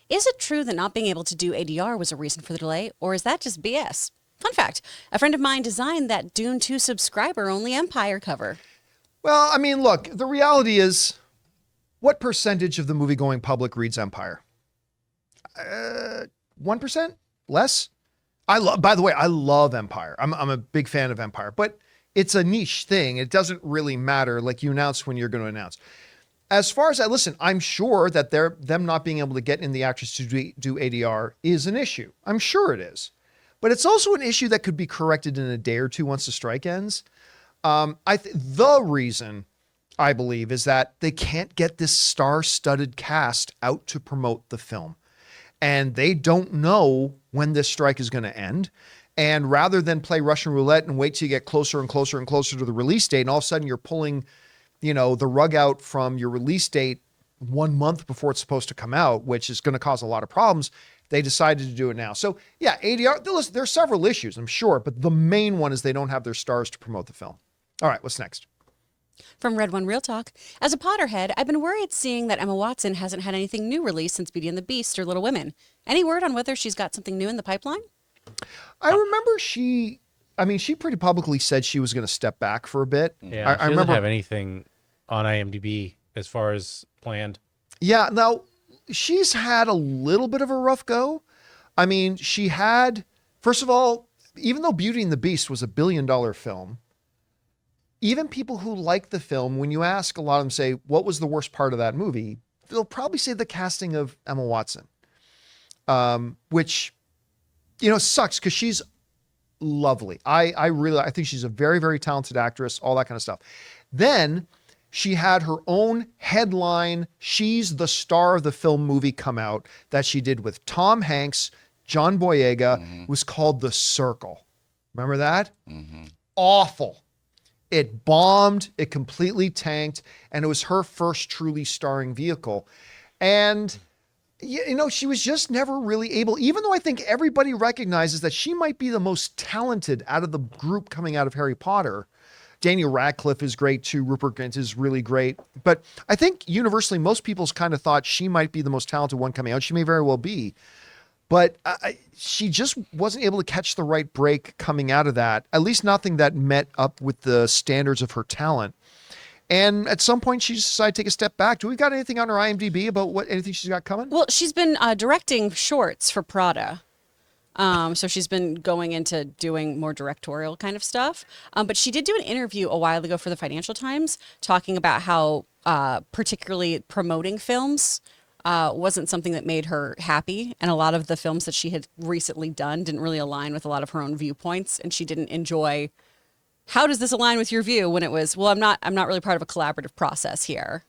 Is it true that not being able to do ADR was a reason for the delay, or is that just BS? Fun fact, a friend of mine designed that Dune 2 subscriber-only Empire cover. Well, I mean, look, the reality is, what percentage of the movie-going public reads Empire? 1%? Less? By the way, I love Empire. I'm a big fan of Empire, but it's a niche thing. It doesn't really matter. Like, you announce when you're going to announce. As far as listen, I'm sure that them not being able to get in the actors to do ADR is an issue. I'm sure it is. But it's also an issue that could be corrected in a day or two once the strike ends. The reason, I believe, is that they can't get this star-studded cast out to promote the film. And they don't know when this strike is going to end. And rather than play Russian roulette and wait till you get closer and closer and closer to the release date, and all of a sudden you're pulling, the rug out from your release date 1 month before it's supposed to come out, which is going to cause a lot of problems, they decided to do it now. So yeah, ADR, there's several issues, I'm sure, but the main one is they don't have their stars to promote the film. All right, what's next? From Red One Real Talk, as a Potterhead, I've been worried seeing that Emma Watson hasn't had anything new released since Beauty and the Beast or Little Women. Any word on whether she's got something new in the pipeline? I remember she pretty publicly said she was going to step back for a bit. Yeah, I she remember doesn't have anything on IMDb as far as planned. Yeah, now she's had a little bit of a rough go. I mean, she had, first of all, even though Beauty and the Beast was $1 billion film, even people who like the film, when you ask, a lot of them say, what was the worst part of that movie? They'll probably say the casting of Emma Watson, which, sucks because she's lovely. I think she's a very, very talented actress, all that kind of stuff. Then she had her own headline, she's the star of the film movie come out that she did with Tom Hanks, John Boyega. It was called The Circle. Remember that? Awful. It bombed, it completely tanked, and it was her first truly starring vehicle. And, she was just never really able, even though I think everybody recognizes that she might be the most talented out of the group coming out of Harry Potter. Daniel Radcliffe is great too. Rupert Grint is really great. But I think universally, most people's kind of thought she might be the most talented one coming out. She may very well be. But she just wasn't able to catch the right break coming out of that, at least nothing that met up with the standards of her talent. And at some point, she decided to take a step back. Do we got anything on her IMDb about anything she's got coming? Well, she's been directing shorts for Prada. So she's been going into doing more directorial kind of stuff. But she did do an interview a while ago for the Financial Times talking about how particularly promoting films wasn't something that made her happy. And a lot of the films that she had recently done didn't really align with a lot of her own viewpoints. And she didn't enjoy, how does this align with your view, when it was, well, I'm not really part of a collaborative process here.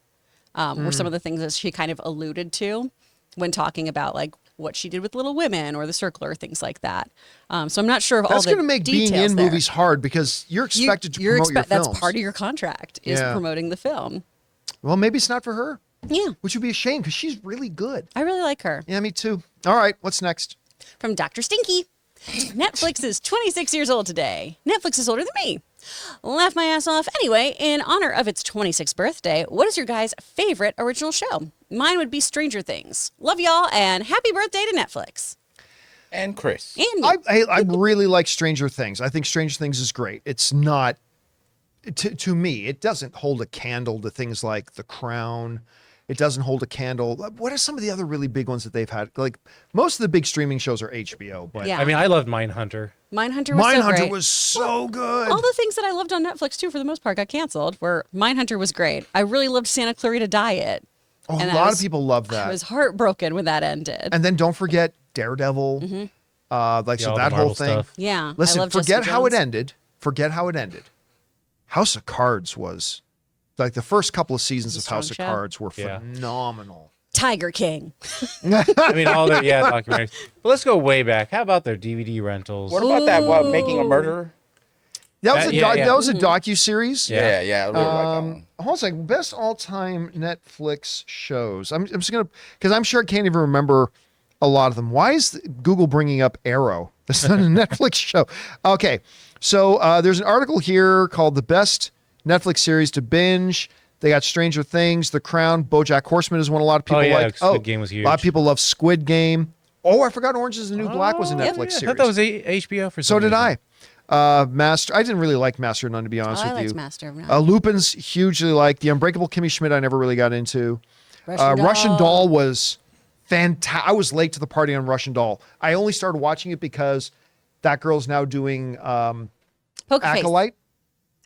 Were some of the things that she kind of alluded to when talking about like what she did with Little Women or The Circle or things like that. So I'm not sure of all the details. That's going to make being in movies hard because you're expected to promote your films. That's part of your contract is promoting the film. Well, maybe it's not for her. Yeah. Which would be a shame because she's really good. I really like her. Yeah, me too. All right, what's next? From Dr. Stinky. Netflix is 26 years old today. Netflix is older than me. Laugh my ass off. Anyway, in honor of its 26th birthday, what is your guys' favorite original show? Mine would be Stranger Things. Love y'all and happy birthday to Netflix. And Chris. And me. I really like Stranger Things. I think Stranger Things is great. It's not, to me, it doesn't hold a candle to things like The Crown. It doesn't hold a candle. What are some of the other really big ones that they've had? Like most of the big streaming shows are HBO, but Yeah. I mean, I loved Mindhunter. Mindhunter was so Mindhunter great. was so good. All the things that I loved on Netflix, too, for the most part, got canceled, where Mindhunter was great. I really loved Santa Clarita Diet. Oh, And a lot of people love that. I was heartbroken when that ended. And then don't forget Daredevil. So all that the whole Marvel thing. stuff. Yeah. I Listen, love forget Jessica how it Jones. ended. Forget how it ended. House of Cards was like the first couple of seasons a of House of strong show. Cards were Yeah. phenomenal. Tiger King. I mean, all their documentaries. But let's go way back. How about their DVD rentals? What about that? What, Making a Murderer? That was Yeah, that was a docu-series. Yeah. Yeah, I really like that one. Hold on a second. Best all-time Netflix shows. I'm just gonna, because I'm sure I can't even remember a lot of them. Why is Google bringing up Arrow? That's not a Netflix show. Okay, so there's an article here called "The Best Netflix Series to Binge." They got Stranger Things, The Crown, BoJack Horseman is one a lot of people like. Squid Game was huge. A lot of people love Squid Game. Oh, I forgot Orange is the New Black was a Netflix series. I thought that was HBO for some So did reason. I. Master, I didn't really like Master of None, to be honest I with liked you. Master of None. Lupin's hugely liked. The Unbreakable Kimmy Schmidt I never really got into. Russian Doll was fantastic. I was late to the party on Russian Doll. I only started watching it because that girl's now doing Poker Face. Acolyte.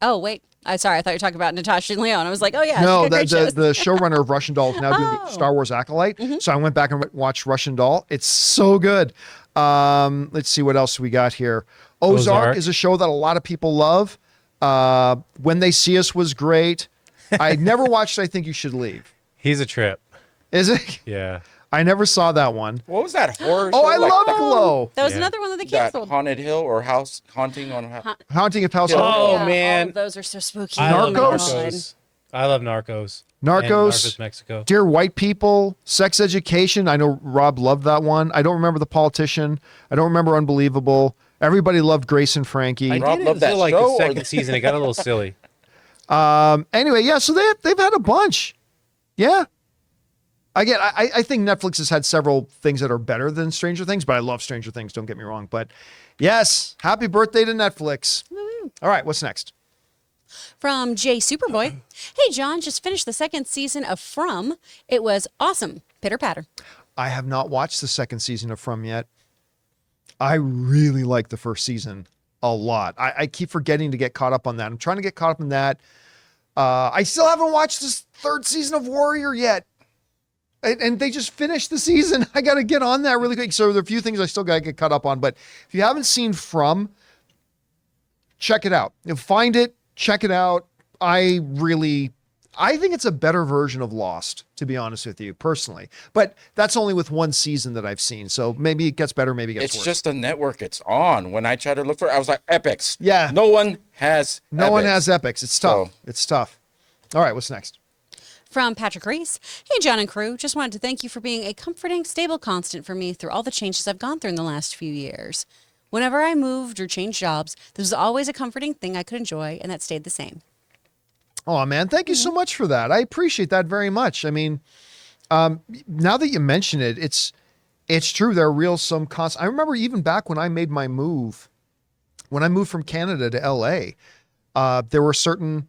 Oh, wait. Sorry, I thought you were talking about Natasha and Leon. I was like, oh, yeah. No, she's got great shows. the showrunner of Russian Doll is now doing the Star Wars Acolyte. So I went back and watched Russian Doll. It's so good. Let's see what else we got here. Ozark is a show that a lot of people love. When They See Us was great. I never watched I Think You Should Leave. He's a trip. Is it? Yeah. I never saw that one. What was that horror? Oh, show? I Like love Glow. That was another one that they that canceled. Haunted Hill or House Haunting on. Haunting of House. Oh, Yeah, man. all of those are so spooky. I love Narcos? Narcos. I love Narcos. Narcos. And Narcos Mexico. Dear White People, Sex Education. I know Rob loved that one. I don't remember The Politician. I don't remember Unbelievable. Everybody loved Grace and Frankie. I Rob did loved that until like show, the or second the- season. It got a little silly. Anyway, yeah, so they've had a bunch. Yeah. Again, I think Netflix has had several things that are better than Stranger Things, but I love Stranger Things, don't get me wrong. But yes, happy birthday to Netflix. All right, what's next? From Jay Superboy. Hey, John, just finished the second season of From. It was awesome. Pitter patter. I have not watched the second season of From yet. I really like the first season a lot. I keep forgetting to get caught up on that. I'm trying to get caught up in that. I still haven't watched this third season of Warrior yet. And they just finished the season. I got to get on that really quick. So there are a few things I still got to get caught up on. But if you haven't seen From, check it out. Find it, check it out. I think it's a better version of Lost, to be honest with you, personally. But that's only with one season that I've seen. So maybe it gets better, maybe it gets worse. It's just a network it's on. When I try to look for it, I was like, Epics. Yeah. No one has Epics. It's tough. So- It's tough. All right, what's next? From Patrick Reese. Hey, John and crew. Just wanted to thank you for being a comforting, stable constant for me through all the changes I've gone through in the last few years. Whenever I moved or changed jobs, this was always a comforting thing I could enjoy, and that stayed the same. Oh, man, thank you so much for that. I appreciate that very much. I mean, now that you mention it, it's true. There are real some I remember even back when I made my move, when I moved from Canada to LA, there were certain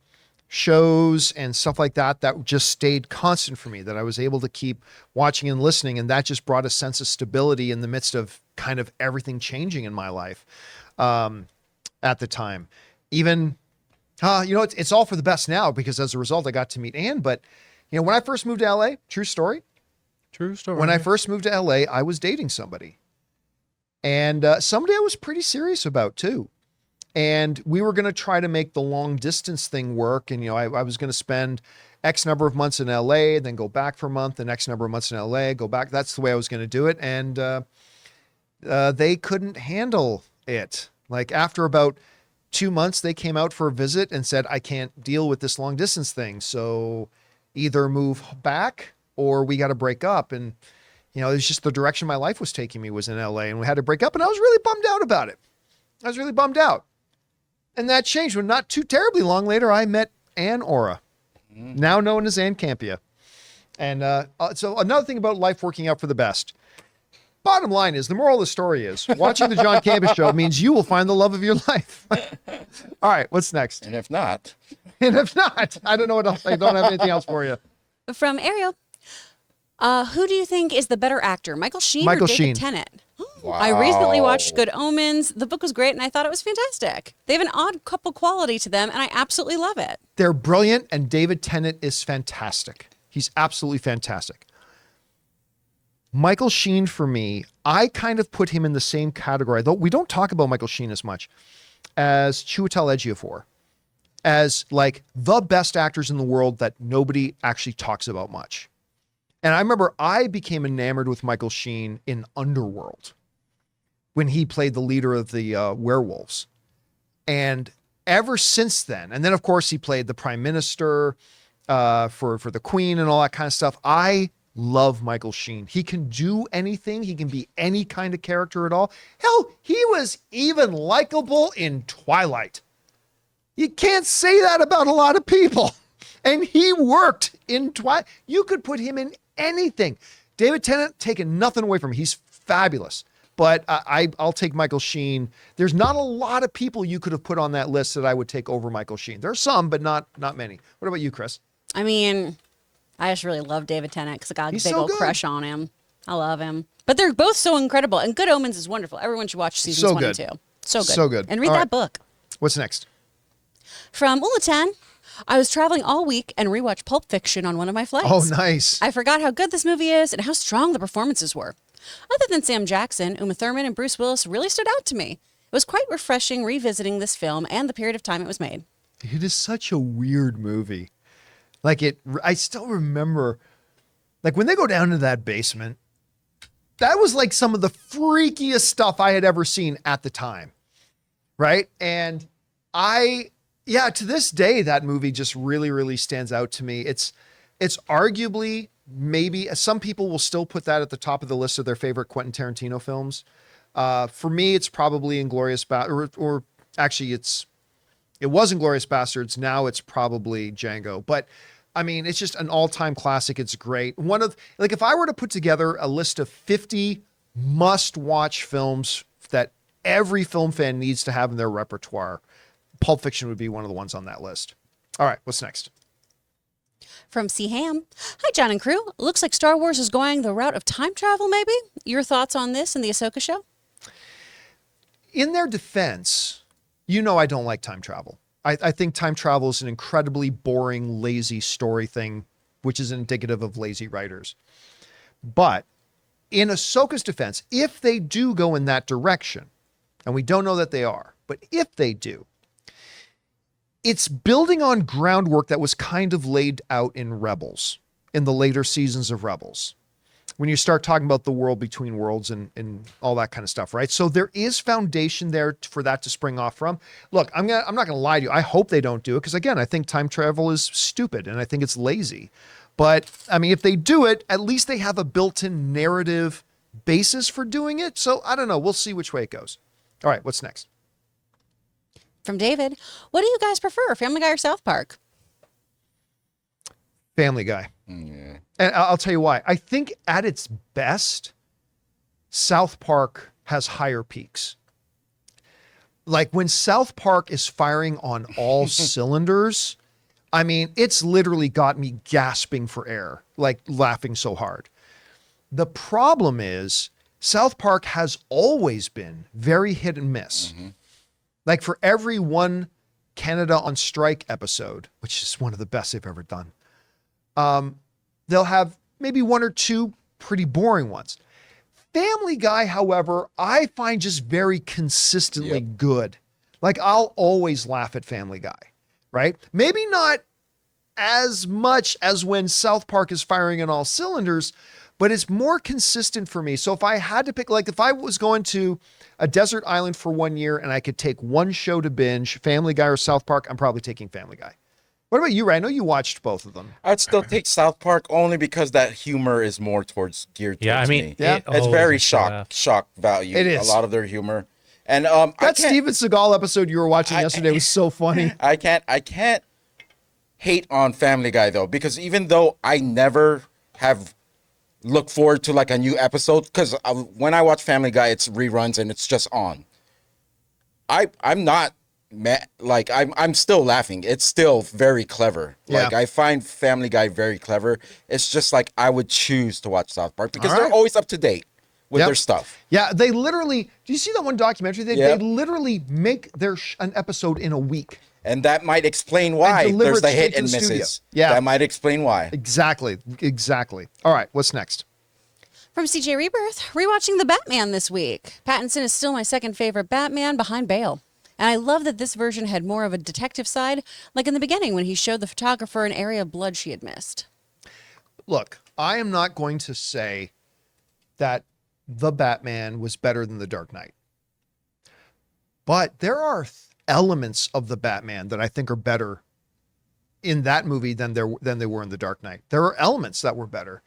shows and stuff like that just stayed constant for me, that I was able to keep watching and listening. And that just brought a sense of stability in the midst of kind of everything changing in my life at the time. Even, it's all for the best now, because as a result, I got to meet Ann. But, when I first moved to LA, true story. True story. When I first moved to LA, I was dating somebody. And somebody I was pretty serious about too. And we were going to try to make the long distance thing work. And, I was going to spend X number of months in LA, then go back for a month, and X number of months in LA, go back. That's the way I was going to do it. And they couldn't handle it. Like after about 2 months, they came out for a visit and said, I can't deal with this long distance thing. So either move back or we got to break up. And, it's just the direction my life was taking me was in LA, and we had to break up. And I was really bummed out about it. I was really bummed out. And that changed when not too terribly long later, I met Ann Ora, now known as Ann Campea. And so another thing about life working out for the best. Bottom line is, the moral of the story is, watching the John Campea Show means you will find the love of your life. All right, what's next? And if not, I don't know what else. I don't have anything else for you. From Ariel. Who do you think is the better actor, Michael Sheen Michael or David Sheen. Tennant? wow. I recently watched Good Omens. The book was great, and I thought it was fantastic. They have an odd couple quality to them, and I absolutely love it. They're brilliant, and David Tennant is fantastic. He's absolutely fantastic. Michael Sheen, for me, I kind of put him in the same category, though we don't talk about Michael Sheen as much, as Chiwetel Ejiofor, as like the best actors in the world that nobody actually talks about much. And I remember I became enamored with Michael Sheen in Underworld when he played the leader of the werewolves. And ever since then, and then of course he played the prime minister for the Queen and all that kind of stuff. I love Michael Sheen. He can do anything. He can be any kind of character at all. Hell, he was even likable in Twilight. You can't say that about a lot of people. And he worked in Twilight. You could put him in anything. David Tennant, taking nothing away from him. He's fabulous. But I'll take Michael Sheen. There's not a lot of people you could have put on that list that I would take over Michael Sheen. There are some, but not many. What about you, Chris? I mean, I just really love David Tennant because I got a big old crush on him. I love him. But they're both so incredible. And Good Omens is wonderful. Everyone should watch season 1 and 2. So good. So good. And read that book. What's next? From Ulatan, I was traveling all week and rewatched Pulp Fiction on one of my flights. Oh, nice. I forgot how good this movie is and how strong the performances were. Other than Sam Jackson, Uma Thurman and Bruce Willis really stood out to me. It was quite refreshing revisiting this film and the period of time it was made. It is such a weird movie. I still remember, like when they go down to that basement, that was like some of the freakiest stuff I had ever seen at the time. Right. And to this day, that movie just really, really stands out to me. It's arguably maybe some people will still put that at the top of the list of their favorite Quentin Tarantino films. For me, it's probably Inglourious Basterds, or actually it was Inglourious Basterds. Now it's probably Django, but I mean, it's just an all-time classic. It's great. If I were to put together a list of 50 must-watch films that every film fan needs to have in their repertoire, Pulp Fiction would be one of the ones on that list. All right, what's next? From C. Ham. Hi, John and crew. Looks like Star Wars is going the route of time travel, maybe? Your thoughts on this and the Ahsoka show? In their defense, I don't like time travel. I think time travel is an incredibly boring, lazy story thing, which is indicative of lazy writers. But in Ahsoka's defense, if they do go in that direction, and we don't know that they are, but if they do, it's building on groundwork that was kind of laid out in Rebels, in the later seasons of Rebels, when you start talking about the world between worlds and all that kind of stuff, right? So there is foundation there for that to spring off from. Look, I'm not going to lie to you. I hope they don't do it because, again, I think time travel is stupid and I think it's lazy. But, I mean, if they do it, at least they have a built-in narrative basis for doing it. So, I don't know. We'll see which way it goes. All right, what's next? From David, what do you guys prefer, Family Guy or South Park? Family Guy. Yeah. And I'll tell you why. I think at its best, South Park has higher peaks. Like when South Park is firing on all cylinders, I mean, it's literally got me gasping for air, like laughing so hard. The problem is South Park has always been very hit and miss. Mm-hmm. Like for every one Canada on strike episode, which is one of the best they've ever done, they'll have maybe one or two pretty boring ones. Family Guy, however, I find just very consistently good. Like I'll always laugh at Family Guy, right? Maybe not as much as when South Park is firing on all cylinders, but it's more consistent for me. So if I had to pick, like if I was going to a desert island for 1 year and I could take one show to binge, Family Guy or South Park, I'm probably taking Family Guy. What about you, Ray? I know you watched both of them. I'd still take South Park only because that humor is more geared towards me. Yeah. It's very shock value. It is. A lot of their humor. And that Steven Seagal episode you were watching yesterday was so funny. I can't hate on Family Guy though, because even though I never have looked forward to like a new episode, because when I watch Family Guy, it's reruns and it's just on. I'm not mad, like I'm still laughing. It's still very clever. Yeah. Like I find Family Guy very clever. It's just like I would choose to watch South Park because they're always up to date with their stuff. Yeah, they literally. Do you see that one documentary? They literally make an episode in a week. And that might explain why there's the hit and misses. Yeah, that might explain why. Exactly. All right, what's next? From CJ Rebirth, rewatching The Batman this week. Pattinson is still my second favorite Batman behind Bale. And I love that this version had more of a detective side, like in the beginning when he showed the photographer an area of blood she had missed. Look, I am not going to say that The Batman was better than The Dark Knight. But there are elements of The Batman that I think are better in that movie than they were in The Dark Knight. There are elements that were better.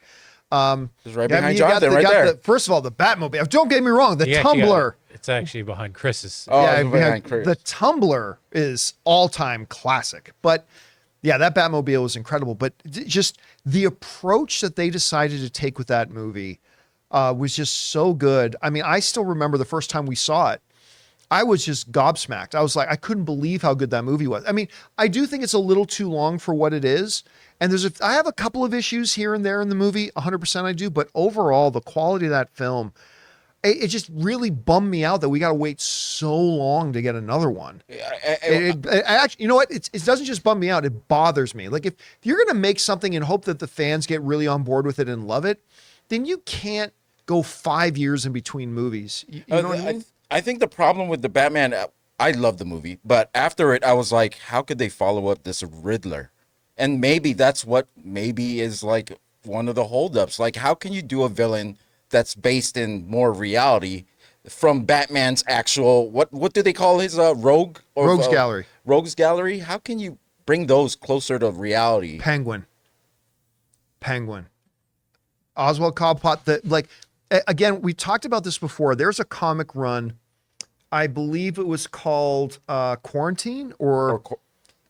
It's right behind Jonathan, right there. First of all, the Batmobile. Don't get me wrong. The Tumbler. It's actually behind Chris's. Oh, yeah, behind Chris. The Tumbler is all-time classic. But yeah, that Batmobile was incredible. But just the approach that they decided to take with that movie was just so good. I mean, I still remember the first time we saw it. I was just gobsmacked. I was like, I couldn't believe how good that movie was. I mean, I do think it's a little too long for what it is. And I have a couple of issues here and there in the movie. 100% I do. But overall, the quality of that film, it just really bummed me out that we got to wait so long to get another one. It actually, you know what? It doesn't just bum me out. It bothers me. Like if you're going to make something and hope that the fans get really on board with it and love it, then you can't go 5 years in between movies. You know what I mean? I think the problem with the Batman, I love the movie, but after it, I was like, how could they follow up this Riddler? And maybe that's what maybe is like one of the holdups. Like, how can you do a villain that's based in more reality from Batman's actual, what do they call his rogue? Or, Rogues Gallery. Rogues Gallery? How can you bring those closer to reality? Penguin. Oswald Cobblepot, again, we talked about this before. There's a comic run, I believe it was called Quarantine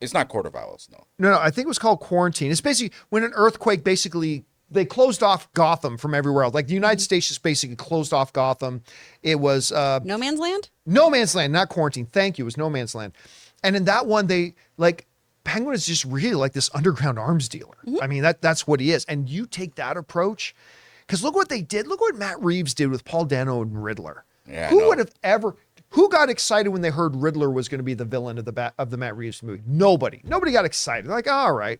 it's not Court of Owls, no. No, I think it was called Quarantine. It's basically when an earthquake they closed off Gotham from everywhere else. Like the United States just basically closed off Gotham. It was No Man's Land? No Man's Land, not Quarantine. Thank you. It was No Man's Land. And in that one, Penguin is just really like this underground arms dealer. Mm-hmm. I mean, that's what he is. And you take that approach, because look what they did. Look what Matt Reeves did with Paul Dano and Riddler. Yeah, who got excited when they heard Riddler was going to be the villain of the Matt Reeves movie? Nobody got excited. They're like, all right.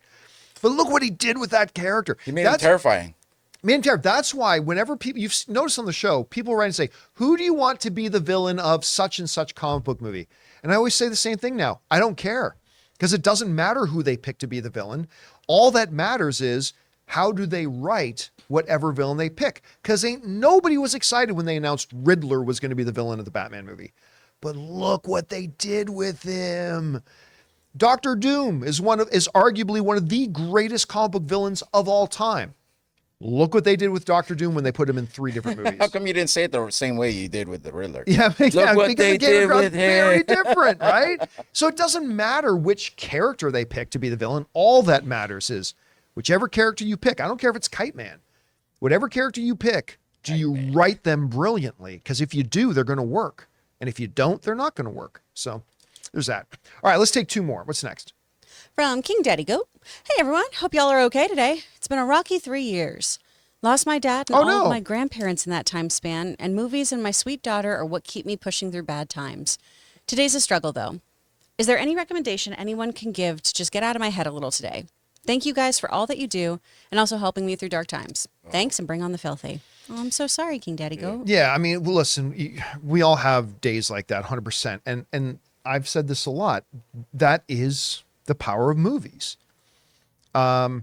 But look what he did with that character. He made him terrifying. That's why whenever you've noticed on the show, people write and say, who do you want to be the villain of such and such comic book movie? And I always say the same thing now. I don't care, because it doesn't matter who they pick to be the villain. All that matters is how do they write whatever villain they pick? Because nobody was excited when they announced Riddler was going to be the villain of the Batman movie. But look what they did with him. Doctor Doom is arguably one of the greatest comic book villains of all time. Look what they did with Doctor Doom when they put him in 3 different movies. How come you didn't say it the same way you did with the Riddler? Yeah, Look what they did with him. Very different, right? So it doesn't matter which character they pick to be the villain. All that matters is whichever character you pick. I don't care if it's Kite Man. Whatever character you pick, do you write them brilliantly? Because if you do, they're going to work. And if you don't, they're not going to work. So there's that. All right, let's take 2 more. What's next? From King Daddy Goat. Hey, everyone. Hope y'all are okay today. It's been a rocky 3 years. Lost my dad and all of my grandparents in that time span, and movies and my sweet daughter are what keep me pushing through bad times. Today's a struggle, though. Is there any recommendation anyone can give to just get out of my head a little today? Thank you guys for all that you do and also helping me through dark times. Thanks, and bring on the filthy. Oh, I'm so sorry, King Daddy Goat. Yeah, I mean, listen, we all have days like that, 100%. And I've said this a lot. That is the power of movies. I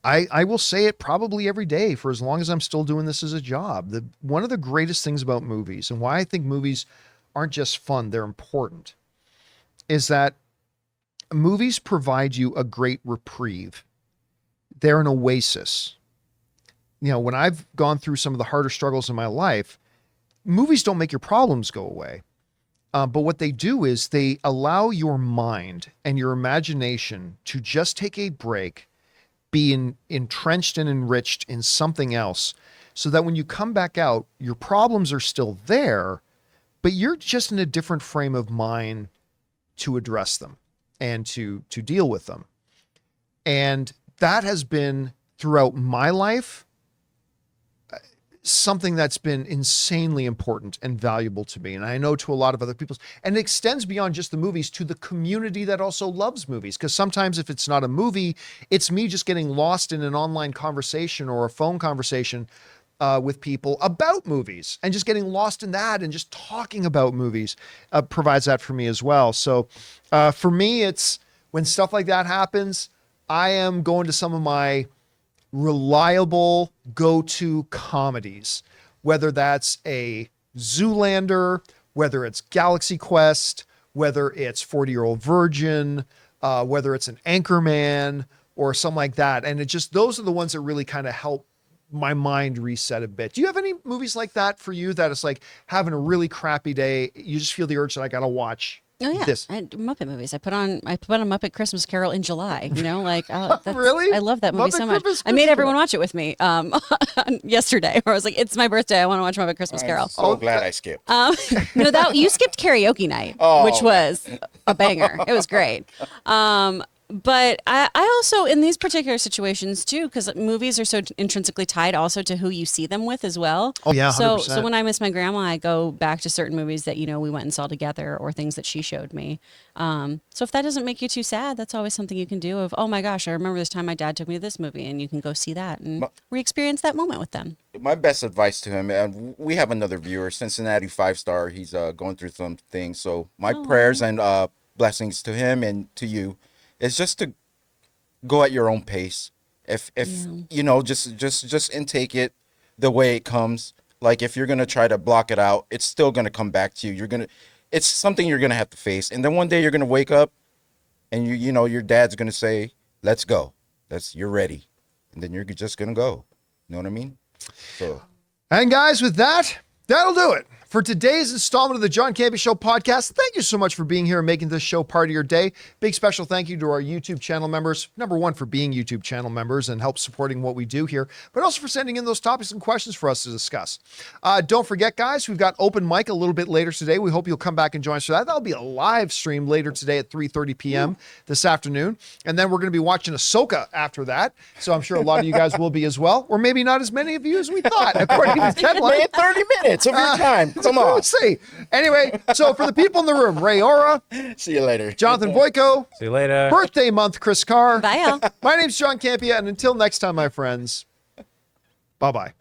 will say it probably every day for as long as I'm still doing this as a job. One of the greatest things about movies, and why I think movies aren't just fun, they're important, is that movies provide you a great reprieve. They're an oasis. You know, when I've gone through some of the harder struggles in my life, movies don't make your problems go away. But what they do is they allow your mind and your imagination to just take a break, be entrenched and enriched in something else, so that when you come back out, your problems are still there, but you're just in a different frame of mind to address them and to deal with them. And that has been throughout my life something that's been insanely important and valuable to me. And I know to a lot of other people, and it extends beyond just the movies to the community that also loves movies. Because sometimes if it's not a movie, it's me just getting lost in an online conversation or a phone conversation with people about movies, and just getting lost in that and just talking about movies provides that for me as well. So for me, it's when stuff like that happens, I am going to some of my reliable go-to comedies, whether that's a Zoolander, whether it's Galaxy Quest, whether it's 40-Year-Old Virgin, whether it's an Anchorman or something like that. And those are the ones that really kind of help my mind reset a bit. Do you have any movies like that for you that is like having a really crappy day? You just feel the urge that I got to watch Oh yeah, this. Muppet movies. I put on Muppet Christmas Carol in July. You know, like really, I love that movie Muppet so much. Christmas I made Carol. everyone watch it with me yesterday. Where I was like, "It's my birthday. I want to watch Muppet Christmas Carol." I'm so glad I skipped. No, that you skipped karaoke night, which was a banger. It was great. But I also, in these particular situations too, because movies are so intrinsically tied also to who you see them with as well. Oh yeah, 100%. So when I miss my grandma, I go back to certain movies that, we went and saw together or things that she showed me. So if that doesn't make you too sad, that's always something you can do of, oh my gosh, I remember this time my dad took me to this movie, and you can go see that and re-experience that moment with them. My best advice to him, and we have another viewer, Cincinnati 5-star. He's going through some things. So my prayers and blessings to him and to you. It's just to go at your own pace. If just intake it the way it comes. Like if you're gonna try to block it out, it's still gonna come back to you. It's something you're gonna have to face. And then one day you're gonna wake up, and your dad's gonna say, "Let's go. You're ready." And then you're just gonna go. You know what I mean? So. And guys, with that, that'll do it for today's installment of the John Campea Show podcast. Thank you so much for being here and making this show part of your day. Big special thank you to our YouTube channel members. Number one, for being YouTube channel members and help supporting what we do here, but also for sending in those topics and questions for us to discuss. Don't forget, guys, we've got Open Mic a little bit later today. We hope you'll come back and join us for that. That'll be a live stream later today at 3:30 p.m. this afternoon. And then we're going to be watching Ahsoka after that. So I'm sure a lot of you guys will be as well, or maybe not as many of you as we thought, according to the deadline. 30 minutes of your time. Come on. Let's see. Anyway, so for the people in the room, Ray Ora, See you later. Jonathan Boyko, See you later. birthday month, Chris Carr. Bye, y'all. My name's John Campea, and until next time, my friends, bye-bye.